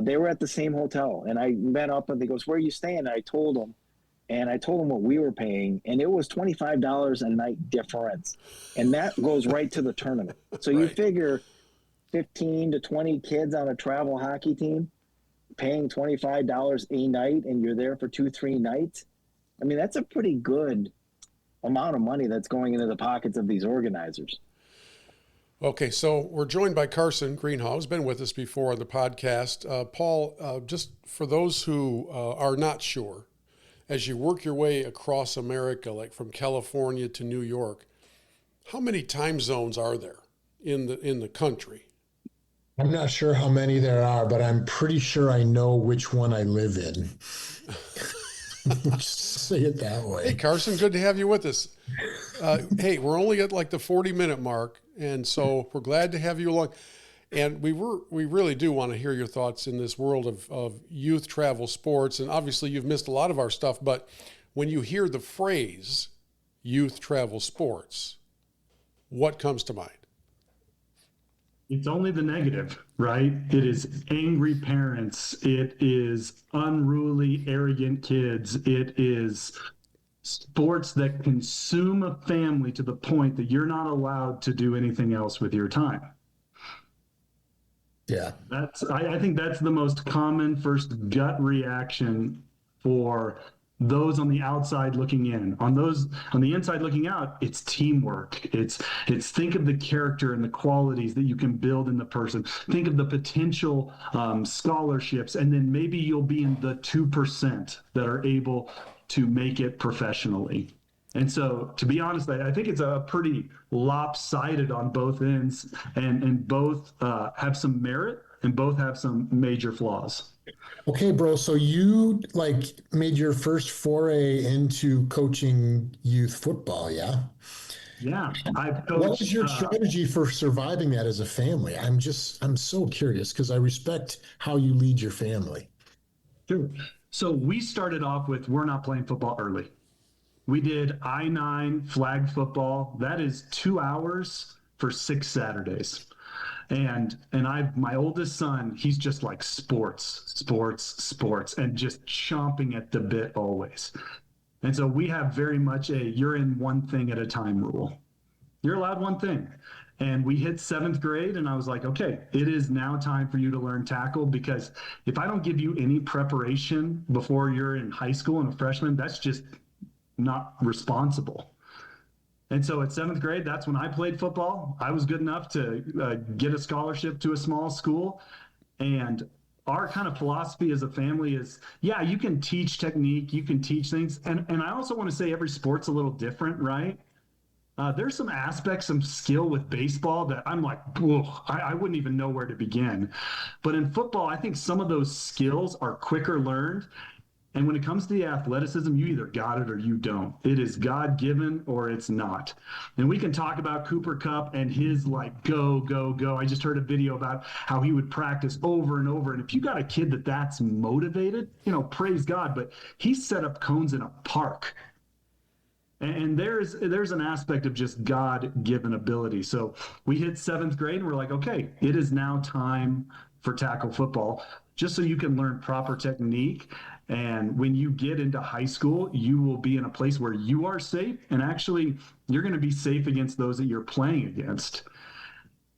They were at the same hotel, and I met up and he goes, "Where are you staying?" And I told him what we were paying, and it was $25 a night difference. And that goes right to the tournament. So you figure 15 to 20 kids on a travel hockey team paying $25 a night, and you're there for 2-3 nights. I mean, that's a pretty good amount of money that's going into the pockets of these organizers.
Okay, so we're joined by Carson Greenhaw, who's been with us before on the podcast. Paul, just for those who are not sure, as you work your way across America, like from California to New York, how many time zones are there in the country?
I'm not sure how many there are, but I'm pretty sure I know which one I live in. Just say it that way.
Hey, Carson, good to have you with us. Hey, we're only at like the 40-minute mark, and so we're glad to have you along. And we really do want to hear your thoughts in this world of youth travel sports. And obviously you've missed a lot of our stuff, but when you hear the phrase youth travel sports, what comes to mind?
It's only the negative, right? It is angry parents. It is unruly, arrogant kids. It is sports that consume a family to the point that you're not allowed to do anything else with your time.
Yeah.
I think that's the most common first gut reaction for those on the outside looking in. On the inside looking out, it's teamwork. It's think of the character and the qualities that you can build in the person. Think of the potential scholarships, and then maybe you'll be in the 2% that are able to make it professionally. And so, to be honest, I think it's a pretty lopsided on both ends, and both have some merit and both have some major flaws.
Okay, bro. So you made your first foray into coaching youth football, yeah?
Yeah, I've coached.
What was your strategy for surviving that as a family? I'm so curious because I respect how you lead your family.
Sure. So we started off with, we're not playing football early. We did I-9 flag football. That is 2 hours for 6 Saturdays. And my oldest son, he's just like sports, and just chomping at the bit always. And so we have very much you're in one thing at a time rule. You're allowed one thing. And we hit 7th grade, and I was like, okay, it is now time for you to learn tackle, because if I don't give you any preparation before you're in high school and a freshman, that's just not responsible. And so at 7th grade, that's when I played football. I was good enough to get a scholarship to a small school. And our kind of philosophy as a family is, yeah, you can teach technique, you can teach things. And I also want to say every sport's a little different, right? There's some aspects, some skill with baseball that I'm like, I wouldn't even know where to begin. But in football, I think some of those skills are quicker learned. And when it comes to the athleticism, you either got it or you don't. It is God-given or it's not. And we can talk about Cooper Kupp and his like go, go, go. I just heard a video about how he would practice over and over. And if you got a kid that's motivated, praise God. But he set up cones in a park. And there's an aspect of just God-given ability. So we hit 7th grade and we're like, okay, it is now time for tackle football, just so you can learn proper technique. And when you get into high school, you will be in a place where you are safe. And actually, you're going to be safe against those that you're playing against.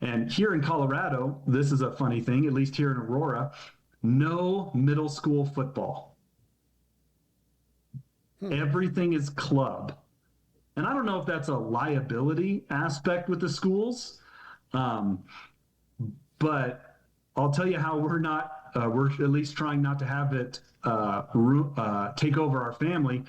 And here in Colorado, this is a funny thing, at least here in Aurora, no middle school football. Everything is club. And I don't know if that's a liability aspect with the schools, but I'll tell you how we're at least trying not to have it take over our family.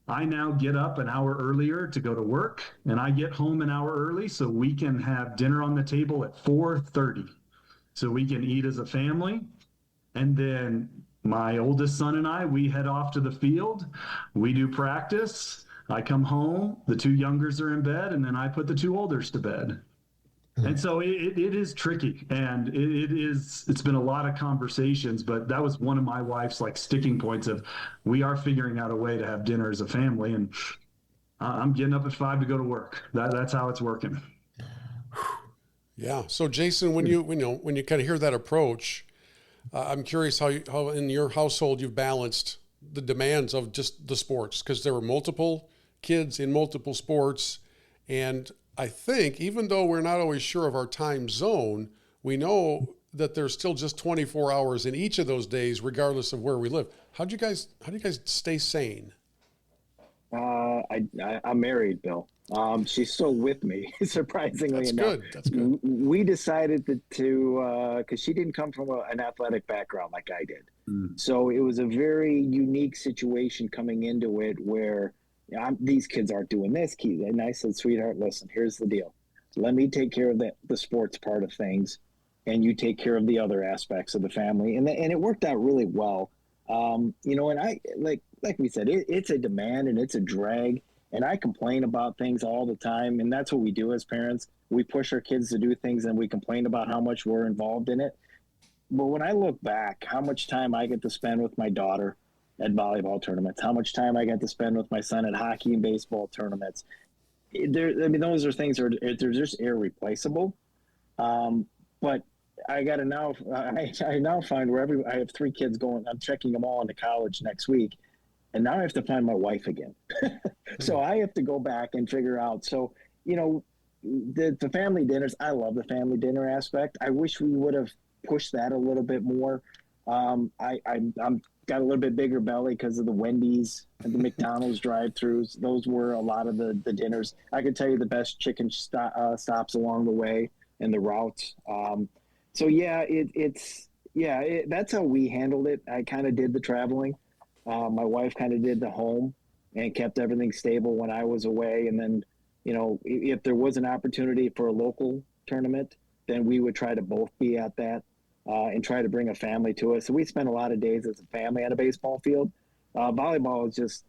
I now get up an hour earlier to go to work, and I get home an hour early so we can have dinner on the table at 4:30, so we can eat as a family. And then my oldest son and I, we head off to the field. We do practice. I come home, the 2 youngers are in bed, and then I put the 2 olders to bed. And so it is tricky, and it's been a lot of conversations, but that was one of my wife's like sticking points of we are figuring out a way to have dinner as a family, and I'm getting up at 5 to go to work. That's how it's working.
Yeah. So Jason, when you kind of hear that approach, I'm curious how in your household you've balanced the demands of just the sports, because there were multiple kids in multiple sports. And I think even though we're not always sure of our time zone, we know that there's still just 24 hours in each of those days, regardless of where we live. How do you guys stay sane?
I'm married, Bill. She's still with me, surprisingly enough.
That's good.
We decided to because she didn't come from an athletic background like I did. So it was a very unique situation coming into it where these kids aren't doing this. And I said, sweetheart, listen, here's the deal. Let me take care of the sports part of things, and you take care of the other aspects of the family. And it worked out really well. And I, like we said, it's a demand and it's a drag. And I complain about things all the time. And that's what we do as parents. We push our kids to do things and we complain about how much we're involved in it. But when I look back, how much time I get to spend with my daughter at volleyball tournaments, how much time I get to spend with my son at hockey and baseball tournaments. Those are things they're just irreplaceable. But I got to now, I now find I have 3 kids going, I'm checking them all into college next week. And now I have to find my wife again. So I have to go back and figure out. So, the family dinners, I love the family dinner aspect. I wish we would have pushed that a little bit more. I'm got a little bit bigger belly because of the Wendy's and the McDonald's drive-thrus. Those were a lot of the dinners. I could tell you the best chicken stops along the way and the routes. So yeah, that's how we handled it. I kind of did the traveling. My wife kind of did the home and kept everything stable when I was away. And then, if there was an opportunity for a local tournament, then we would try to both be at that. And try to bring a family to us. So we spend a lot of days as a family at a baseball field. Volleyball is just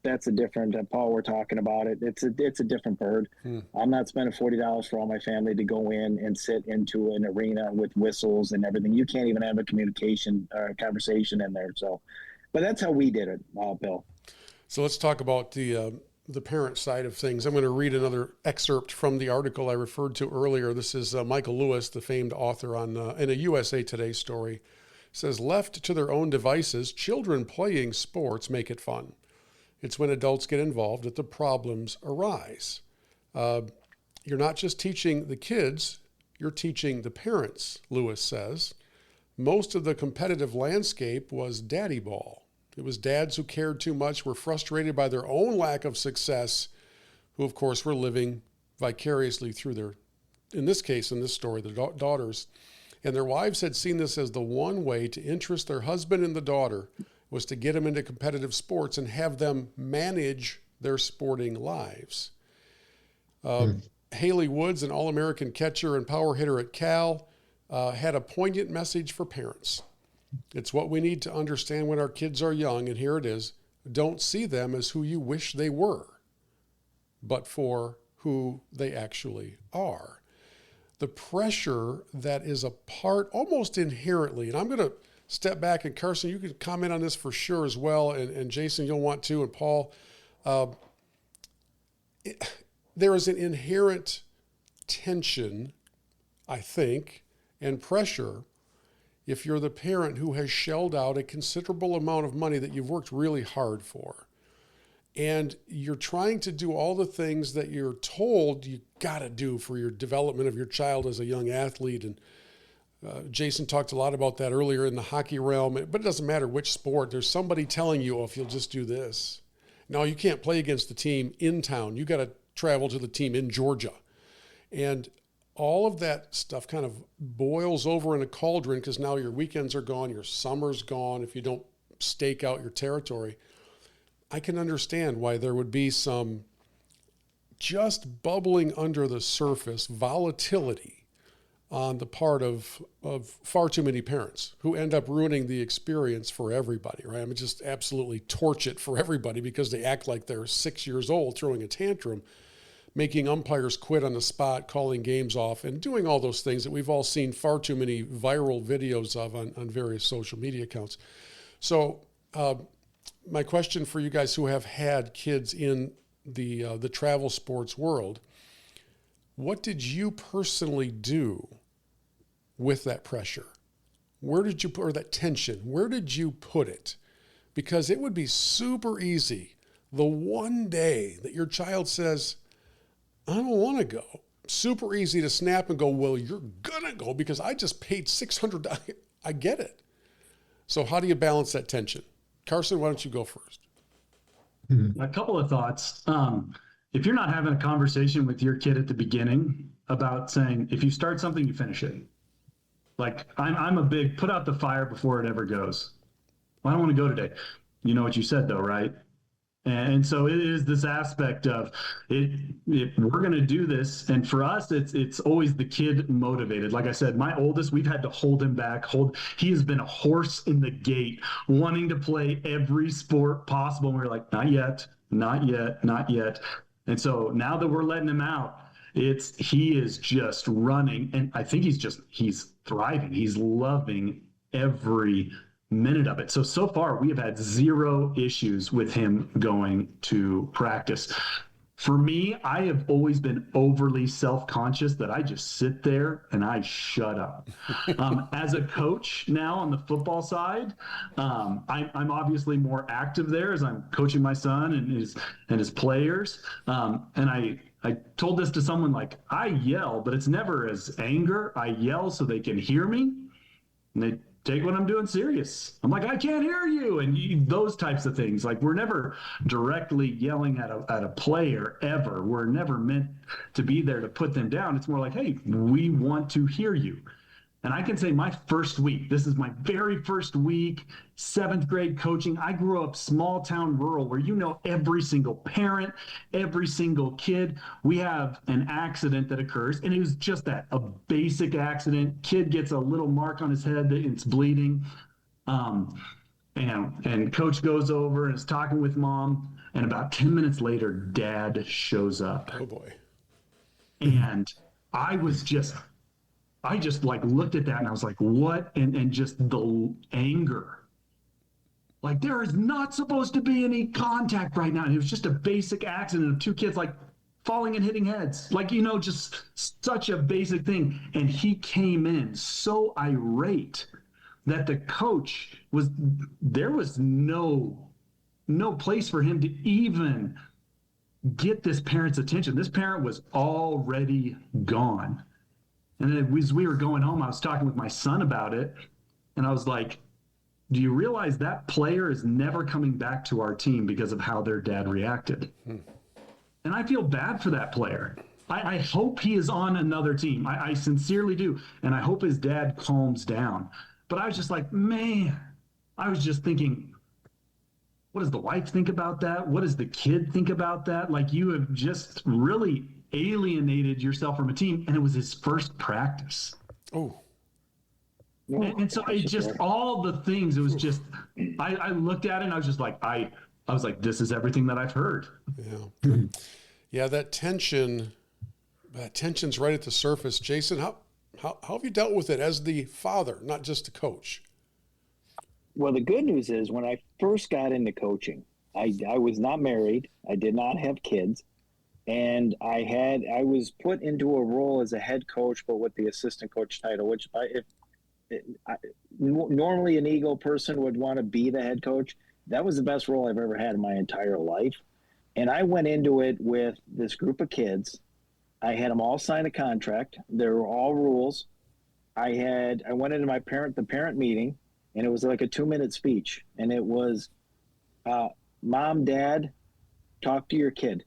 that's a different. Paul, we're talking about it. It's a different bird. I'm not spending $40 for all my family to go in and sit into an arena with whistles and everything. You can't even have a conversation in there. So, but that's how we did it, Bill.
So let's talk about the parent side of things. I'm going to read another excerpt from the article I referred to earlier. This is Michael Lewis, the famed author in a USA Today story. It says, left to their own devices, children playing sports make it fun. It's when adults get involved that the problems arise. You're not just teaching the kids, you're teaching the parents, Lewis says. Most of the competitive landscape was daddy ball. It was dads who cared too much, were frustrated by their own lack of success, who, of course, were living vicariously through in this story, the daughters. And their wives had seen this as the one way to interest their husband and the daughter was to get them into competitive sports and have them manage their sporting lives. Haley Woods, an All-American catcher and power hitter at Cal, had a poignant message for parents. It's what we need to understand when our kids are young, and here it is. Don't see them as who you wish they were, but for who they actually are. The pressure that is a part almost inherently, and I'm going to step back, and Carson, you can comment on this for sure as well, and Jason, you'll want to, and Paul. There is an inherent tension, I think, and pressure if you're the parent who has shelled out a considerable amount of money that you've worked really hard for. And you're trying to do all the things that you're told you got to do for your development of your child as a young athlete. And Jason talked a lot about that earlier in the hockey realm, but it doesn't matter which sport. There's somebody telling you, oh, if you'll just do this. No, you can't play against the team in town. You got to travel to the team in Georgia. And all of that stuff kind of boils over in a cauldron because now your weekends are gone, your summer's gone if you don't stake out your territory. I can understand why there would be some just bubbling under the surface volatility on the part of far too many parents who end up ruining the experience for everybody, right? I mean, just absolutely torch it for everybody because they act like they're 6 years old throwing a tantrum, making umpires quit on the spot, calling games off, and doing all those things that we've all seen far too many viral videos of on various social media accounts. So my question for you guys who have had kids in the travel sports world, what did you personally do with that pressure? Where did you put, or that tension, where did you put it? Because it would be super easy the one day that your child says, I don't want to go. Super easy to snap and go, well, you're going to go because I just paid $600. I get it. So how do you balance that tension? Carson, why don't you go first?
A couple of thoughts. If you're not having a conversation with your kid at the beginning about saying, if you start something, you finish it. Like I'm a big put out the fire before it ever goes. Well, I don't want to go today. You know what you said though, right? And so it is this aspect of it. If we're going to do this, and for us, it's always the kid motivated. Like I said, my oldest, we've had to hold him back. He has been a horse in the gate, wanting to play every sport possible. And we're like, not yet, not yet, not yet. And so now that we're letting him out, he is just running, and I think he's thriving. He's loving every minute of it. So far we have had zero issues with him going to practice. For me, I have always been overly self-conscious that I just sit there and I shut up. As a coach now on the football side, I'm obviously more active there as I'm coaching my son and his players. And I told this to someone, like, I yell, but it's never as anger. I yell so they can hear me, and they take what I'm doing serious. I'm like, I can't hear you, and those types of things. Like, we're never directly yelling at a player ever. We're never meant to be there to put them down. It's more like, hey, we want to hear you. And I can say my first week, this is my very first week, 7th grade coaching. I grew up small town rural where you know every single parent, every single kid. We have an accident that occurs, and it was just that, a basic accident. Kid gets a little mark on his head, it's bleeding. And coach goes over and is talking with mom, and about 10 minutes later, dad shows up.
Oh boy.
And I just like looked at that and I was like, what? And just the anger. Like, there is not supposed to be any contact right now. And it was just a basic accident of two kids like falling and hitting heads. Like, just such a basic thing. And he came in so irate that the coach there was no place for him to even get this parent's attention. This parent was already gone. And then as we were going home, I was talking with my son about it. And I was like, do you realize that player is never coming back to our team because of how their dad reacted? And I feel bad for that player. I hope he is on another team. I sincerely do. And I hope his dad calms down. But I was just like, man, I was just thinking, what does the wife think about that? What does the kid think about that? Like, you have just really alienated yourself from a team, and it was his first practice.
Oh.
And so it just, all the things, it was just, I looked at it and I was just like, I was like, this is everything that I've heard.
Yeah. Yeah, that tension's right at the surface. Jason, how have you dealt with it as the father, not just the coach?
Well, the good news is when I first got into coaching, I was not married. I did not have kids. And I was put into a role as a head coach, but with the assistant coach title, which normally an ego person would want to be the head coach. That was the best role I've ever had in my entire life. And I went into it with this group of kids. I had them all sign a contract. There were all rules. I went into the parent meeting, and it was like a 2-minute speech. And it was, Mom, Dad, talk to your kid.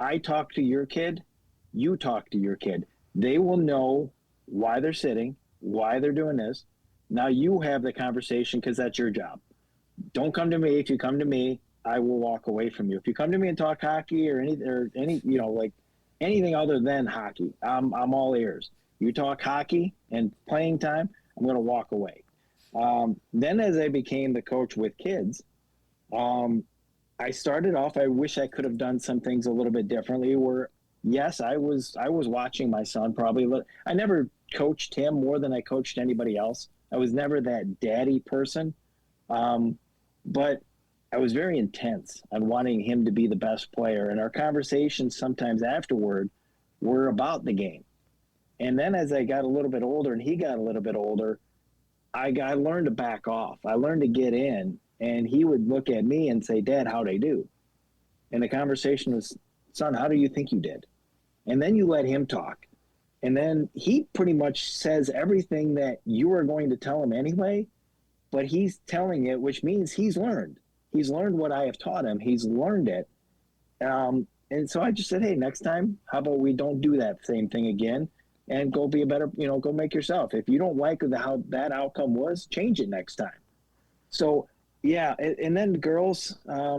I talk to your kid. You talk to your kid. They will know why they're sitting, why they're doing this. Now you have the conversation because that's your job. Don't come to me. If you come to me, I will walk away from you. If you come to me and talk hockey or any like anything other than hockey, I'm all ears. You talk hockey and playing time, I'm going to walk away. Then as I became the coach with kids, I started off, I wish I could have done some things a little bit differently where, yes, I was watching my son probably. I never coached him more than I coached anybody else. I was never that daddy person. But I was very intense on wanting him to be the best player. And our conversations sometimes afterward were about the game. And then as I got a little bit older and he got a little bit older, I learned to back off. I learned to get in. And he would look at me and say, Dad, how'd I do? And the conversation was, son, how do you think you did? And then you let him talk. And then he pretty much says everything that you are going to tell him anyway, but he's telling it, which means he's learned. He's learned what I have taught him. He's learned it. And so I just said, hey, next time, how about we don't do that same thing again and go be a better, go make yourself. If you don't like how that outcome was, change it next time. So, yeah. And then girls, I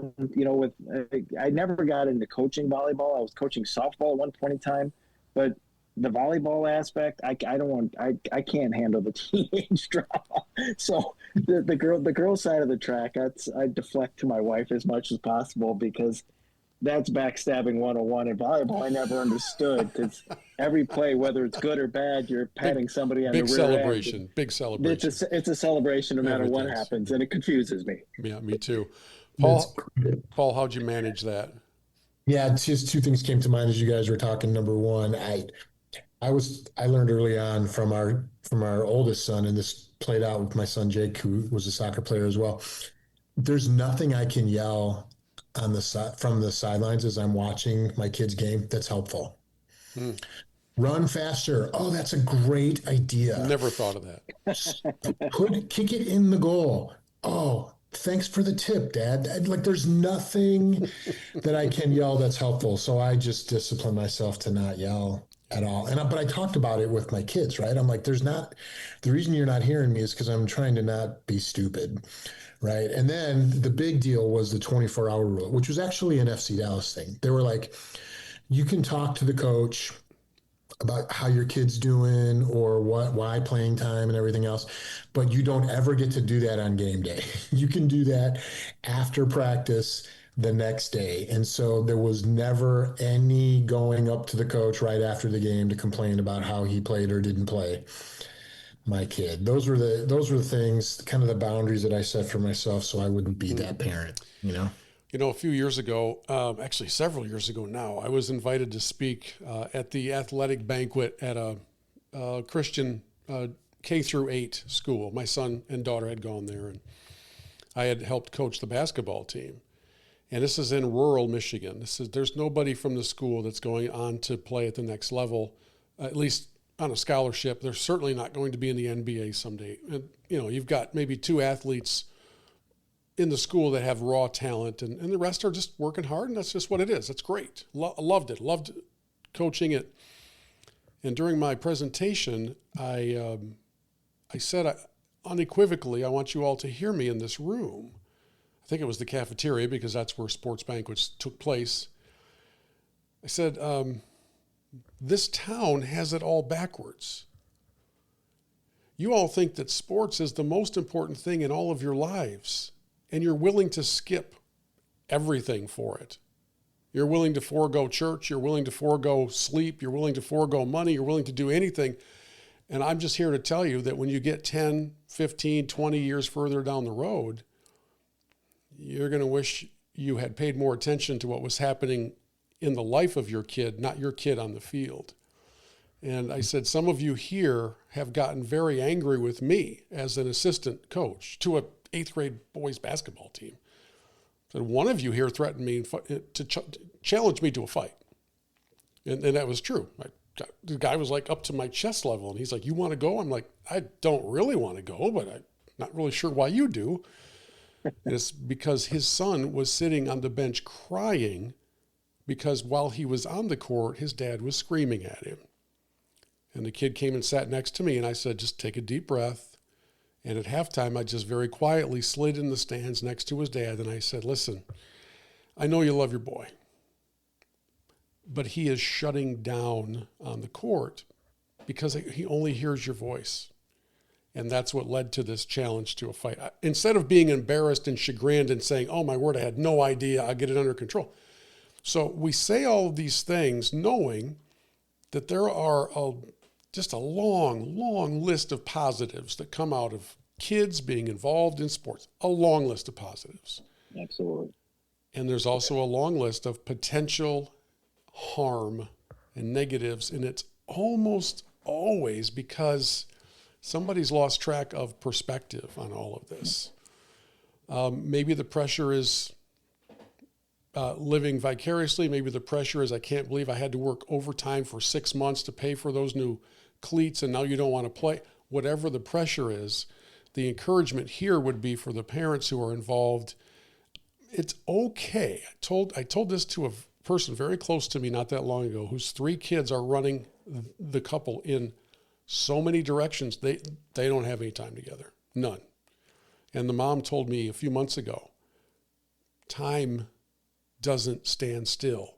never got into coaching volleyball. I was coaching softball at one point in time, but the volleyball aspect, I can't handle the teenage drama. So the girl side of the track, I deflect to my wife as much as possible because that's backstabbing 101 in volleyball. I never understood because every play, whether it's good or bad, you're patting somebody on the rear end.
Big celebration.
It's a celebration no matter what happens, and it confuses me.
Yeah, me too. Paul, how'd you manage that?
Yeah, just two things came to mind as you guys were talking. Number one, I learned early on from our oldest son, and this played out with my son Jake, who was a soccer player as well. There's nothing I can yell on from the sidelines as I'm watching my kid's game that's helpful. Run faster. Oh, that's a great idea.
Never thought of that.
Kick it in the goal. Oh, thanks for the tip, Dad. Like, there's nothing that I can yell that's helpful. So I just discipline myself to not yell at all. But I talked about it with my kids, right? I'm like, the reason you're not hearing me is because I'm trying to not be stupid, right? And then the big deal was the 24-hour rule, which was actually an FC Dallas thing. They were like, you can talk to the coach about how your kid's doing or why playing time and everything else, but you don't ever get to do that on game day. You can do that after practice the next day. And so there was never any going up to the coach right after the game to complain about how he played or didn't play my kid. Those were the things, kind of the boundaries that I set for myself so I wouldn't be that parent,
a few years ago, actually several years ago now, I was invited to speak at the athletic banquet at a Christian K-8 school. My son and daughter had gone there, and I had helped coach the basketball team. And this is in rural Michigan. There's nobody from the school that's going on to play at the next level, at least on a scholarship. They're certainly not going to be in the NBA someday. And, you've got maybe 2 athletes in the school that have raw talent, and the rest are just working hard, and that's just what it is. That's great. Loved it. Loved coaching it. And during my presentation, I said unequivocally, I want you all to hear me in this room. I think it was the cafeteria because that's where sports banquets took place. I said, This town has it all backwards. You all think that sports is the most important thing in all of your lives, and you're willing to skip everything for it. You're willing to forego church. You're willing to forego sleep. You're willing to forego money. You're willing to do anything. And I'm just here to tell you that when you get 10, 15, 20 years further down the road, you're going to wish you had paid more attention to what was happening in the life of your kid, not your kid on the field. And I said, some of you here have gotten very angry with me as an assistant coach to a 8th grade boys basketball team. So one of you here threatened me to challenge me to a fight. And that was true. The guy was like up to my chest level, and he's like, you want to go? I'm like, I don't really want to go, but I'm not really sure why you do. And it's because his son was sitting on the bench crying because while he was on the court, his dad was screaming at him. And the kid came and sat next to me, and I said, just take a deep breath. And at halftime, I just very quietly slid in the stands next to his dad, and I said, listen, I know you love your boy, but he is shutting down on the court because he only hears your voice. And that's what led to this challenge to a fight. Instead of being embarrassed and chagrined and saying, oh, my word, I had no idea, I'll get it under control. So we say all of these things knowing that there are just a long, long list of positives that come out of kids being involved in sports. A long list of positives.
Absolutely.
And there's also a long list of potential harm and negatives. And it's almost always because somebody's lost track of perspective on all of this. Maybe the pressure is living vicariously. Maybe the pressure is, I can't believe I had to work overtime for 6 months to pay for those new cleats, and now you don't want to play. Whatever the pressure is, the encouragement here would be for the parents who are involved. It's okay. I told this to a person very close to me not that long ago, whose 3 kids are running the couple in so many directions. They don't have any time together. None. And the mom told me a few months ago, time doesn't stand still.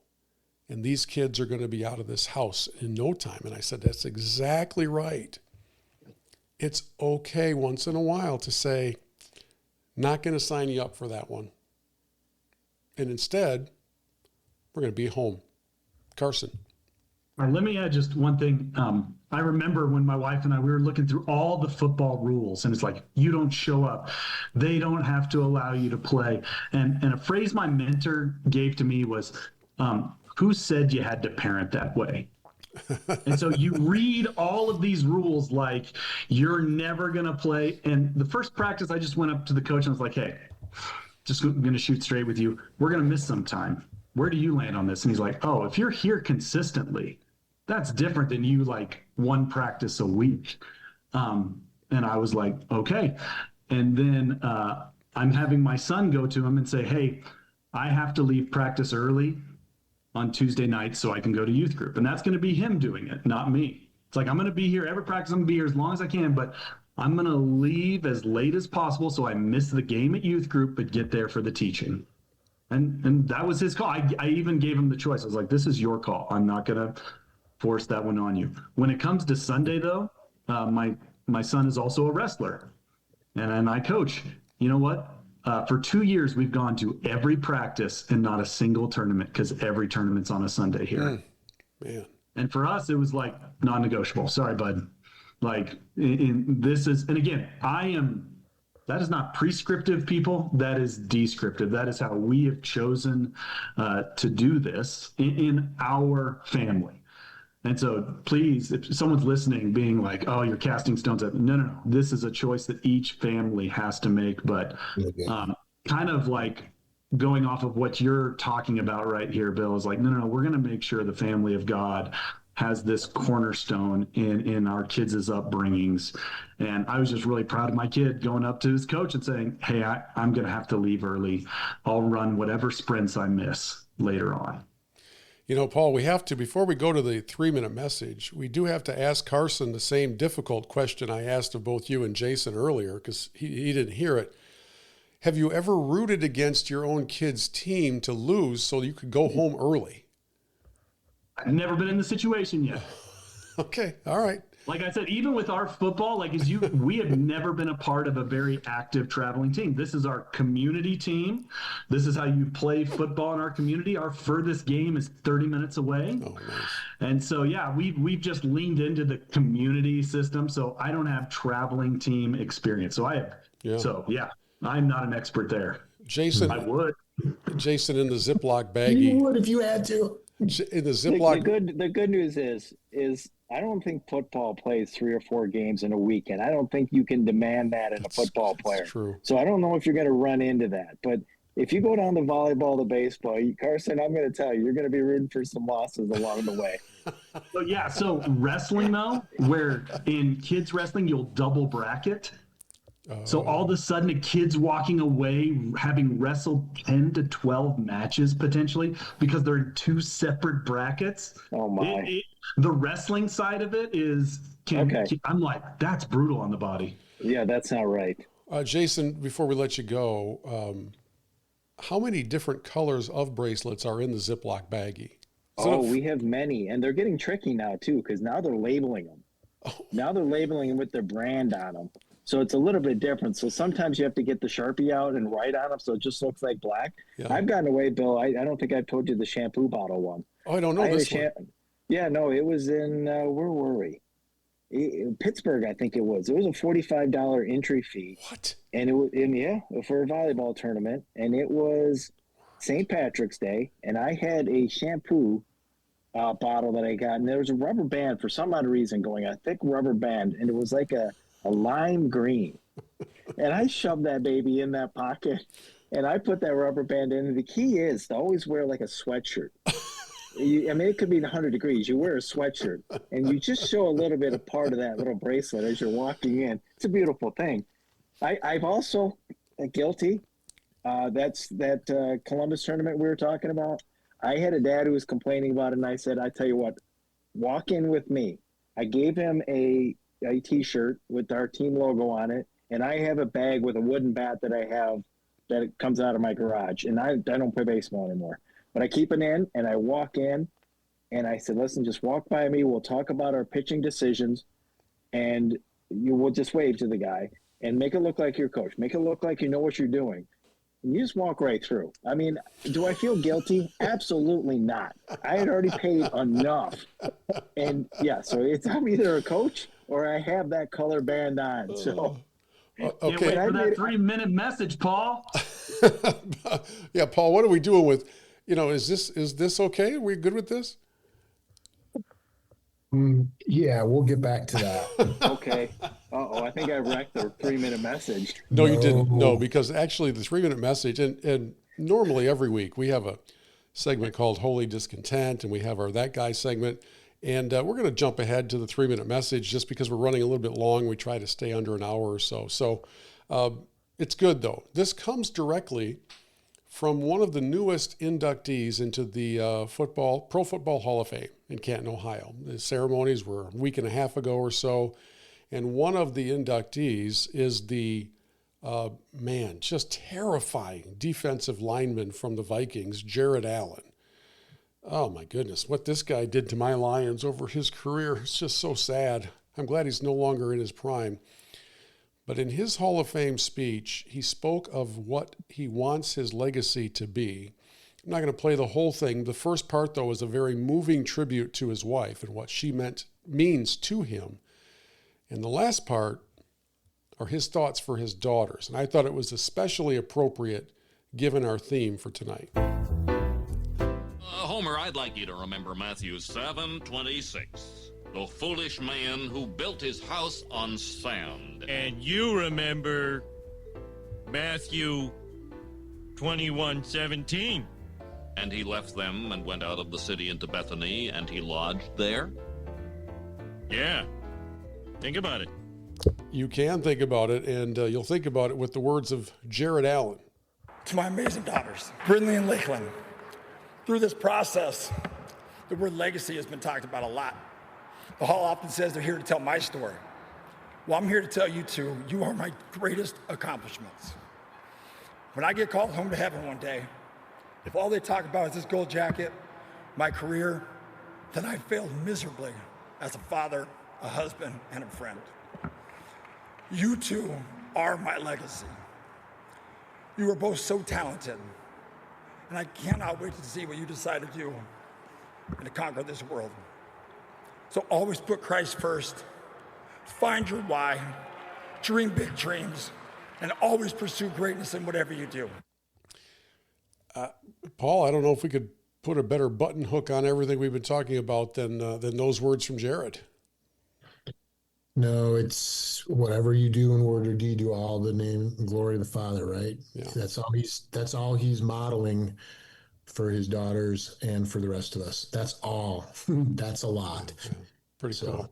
And these kids are going to be out of this house in no time. And I said, that's exactly right. It's okay once in a while to say, not going to sign you up for that one. And instead, we're going to be home. Carson.
All right, let me add just one thing. I remember when my wife and I, we were looking through all the football rules, and it's like, you don't show up. They don't have to allow you to play. And a phrase my mentor gave to me was, who said you had to parent that way? And so you read all of these rules like you're never going to play. And the first practice, I just went up to the coach and was like, hey, just going to shoot straight with you. We're going to miss some time. Where do you land on this? And he's like, oh, if you're here consistently, that's different than you like one practice a week. And I was like, okay. And then I'm having my son go to him and say, hey, I have to leave practice early on Tuesday night so I can go to youth group. And that's going to be him doing it, not me. It's like, I'm going to be here every practice. I'm going to be here as long as I can, but I'm going to leave as late as possible so I miss the game at youth group, but get there for the teaching. And that was his call. I even gave him the choice. I was like, this is your call. I'm not going to force that one on you. When it comes to Sunday, though, my son is also a wrestler. And I coach. You know what? For 2 years, we've gone to every practice and not a single tournament because every tournament's on a Sunday here.
Man.
And for us, it was like non-negotiable. Sorry, bud. Like, this is, and again, that is not prescriptive, people. That is descriptive. That is how we have chosen to do this in our family. And so please, if someone's listening, being like, oh, you're casting stones at, no. This is a choice that each family has to make. But kind of like going off of what you're talking about right here, Bill, is like, no, we're going to make sure the family of God has this cornerstone in our kids' upbringings. And I was just really proud of my kid going up to his coach and saying, hey, I'm going to have to leave early. I'll run whatever sprints I miss later on.
You know, Paul, we have to, before we go to the 3-minute message, we do have to ask Carson the same difficult question I asked of both you and Jason earlier, because he didn't hear it. Have you ever rooted against your own kid's team to lose so you could go home early?
I've never been in the situation yet.
Okay. All right.
Like I said, even with our football, we have never been a part of a very active traveling team. This is our community team. This is how you play football in our community. Our furthest game is 30 minutes away.
Oh, nice.
And so, yeah, we've just leaned into the community system. So I don't have traveling team experience. So I'm not an expert there.
Jason,
I would.
Jason, in the Ziploc baggie.
You would if you had to.
In the Ziploc.
The good news is I don't think football plays 3 or 4 games in a weekend. I don't think you can demand that in a football player.
That's true.
So I don't know if you're going to run into that. But if you go down to volleyball to baseball, Carson, I'm going to tell you, you're going to be rooting for some losses along the way.
So wrestling, though, where in kids wrestling, you'll double bracket. So all of a sudden, a kid's walking away having wrestled 10 to 12 matches potentially because they're in 2 separate brackets.
Oh, my.
The wrestling side of it is, I'm like, that's brutal on the body.
Yeah, that's not right.
Jason, before we let you go, how many different colors of bracelets are in the Ziploc baggie?
We have many, and they're getting tricky now, too, because now they're labeling them. Now they're labeling them with their brand on them. So it's a little bit different. So sometimes you have to get the Sharpie out and write on them so it just looks like black. Yeah. I've gotten away, Bill. I don't think I've told you the shampoo bottle one.
Oh, I don't know this one.
Yeah, no, it was in, where were we? Pittsburgh, I think it was. It was a $45 entry fee.
What?
And it was, for a volleyball tournament. And it was St. Patrick's Day. And I had a shampoo bottle that I got. And there was a rubber band for some odd reason going on, a thick rubber band. And it was like a lime green. And I shoved that baby in that pocket and I put that rubber band in. And the key is to always wear like a sweatshirt. It could be 100 degrees. You wear a sweatshirt and you just show a little bit of part of that little bracelet as you're walking in. It's a beautiful thing. I've also guilty. That's that Columbus tournament we were talking about. I had a dad who was complaining about it. And I said, I tell you what, walk in with me. I gave him a T-shirt with our team logo on it, and I have a bag with a wooden bat that I have that comes out of my garage. And I don't play baseball anymore, but I keep it in, and I walk in, and I said, listen, just walk by me. We'll talk about our pitching decisions, and you will just wave to the guy and make it look like your coach. Make it look like you know what you're doing. And you just walk right through. I mean, do I feel guilty? Absolutely not. I had already paid enough. And, so I'm either a coach or I have that color band on. So,
can't wait for that 3-minute message, Paul.
Yeah, Paul, what are we doing with, is this okay? Are we good with this?
Yeah, we'll get back to that.
Okay. I think I wrecked the 3-minute message.
No, you didn't. No, because actually the 3-minute message, and normally every week we have a segment called Holy Discontent, and we have our That Guy segment. And we're going to jump ahead to the 3-minute message just because we're running a little bit long. We try to stay under an hour or so. So it's good, though. This comes directly from one of the newest inductees into the Pro Football Hall of Fame in Canton, Ohio. The ceremonies were a week and a half ago or so. And one of the inductees is the, just terrifying defensive lineman from the Vikings, Jared Allen. Oh, my goodness. What this guy did to my Lions over his career is just so sad. I'm glad he's no longer in his prime. But in his Hall of Fame speech, he spoke of what he wants his legacy to be. I'm not going to play the whole thing. The first part, though, is a very moving tribute to his wife and what she means to him. And the last part are his thoughts for his daughters. And I thought it was especially appropriate given our theme for tonight.
Homer, I'd like you to remember Matthew 7:26. The foolish man who built his house on sand.
And you remember Matthew 21:17.
And he left them and went out of the city into Bethany, and he lodged there?
Yeah. Think about it.
You can think about it, and you'll think about it with the words of Jared Allen.
To my amazing daughters, Brindley and Lakeland, through this process, the word legacy has been talked about a lot. The Hall often says they're here to tell my story. Well, I'm here to tell you two, you are my greatest accomplishments. When I get called home to heaven one day, if all they talk about is this gold jacket, my career, then I failed miserably as a father, a husband, and a friend. You two are my legacy. You are both so talented, and I cannot wait to see what you decide to do and to conquer this world. So always put Christ first, find your why, dream big dreams, and always pursue greatness in whatever you do.
Paul, I don't know if we could put a better button hook on everything we've been talking about than those words from Jared.
No, it's whatever you do in word or deed, do all the name and glory of the Father, right?
Yeah.
That's all he's modeling for his daughters and for the rest of us. That's all. That's a lot.
Yeah. Pretty cool.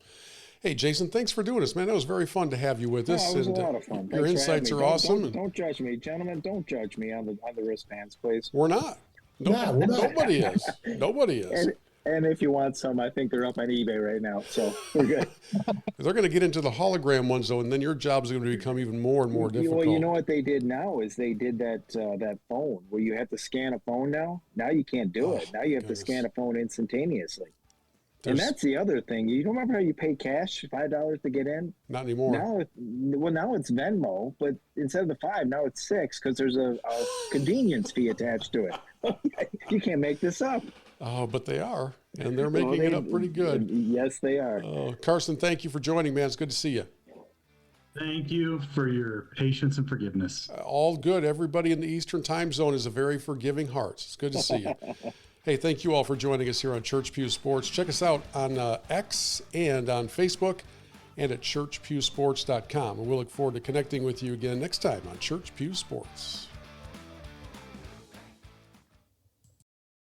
Hey, Jason, thanks for doing this, man. That was very fun to have you with us.
It was a lot of fun.
Your insights are awesome.
Don't judge me, gentlemen. Don't judge me on the wristbands, please.
We're not. No, we're not. Nobody is. Nobody is.
And if you want some, I think they're up on eBay right now, so we're good.
They're going to get into the hologram ones, though, and then your job is going to become even more and more difficult.
Well, you know what they did now is they did that phone where you have to scan a phone now. Now you can't do it. Now you have to scan a phone instantaneously. And that's the other thing. You don't remember how you pay cash, $5 to get in?
Not anymore.
Now it's Venmo, but instead of the $5, now it's $6 because there's a convenience fee attached to it. You can't make this up.
Oh, but they are, and they're making it up pretty good.
Yes, they are.
Carson, thank you for joining, man. It's good to see you.
Thank you for your patience and forgiveness.
All good. Everybody in the Eastern time zone is a very forgiving heart. It's good to see you. Hey, thank you all for joining us here on Church Pew Sports. Check us out on X and on Facebook and at churchpewsports.com. And we'll look forward to connecting with you again next time on Church Pew Sports.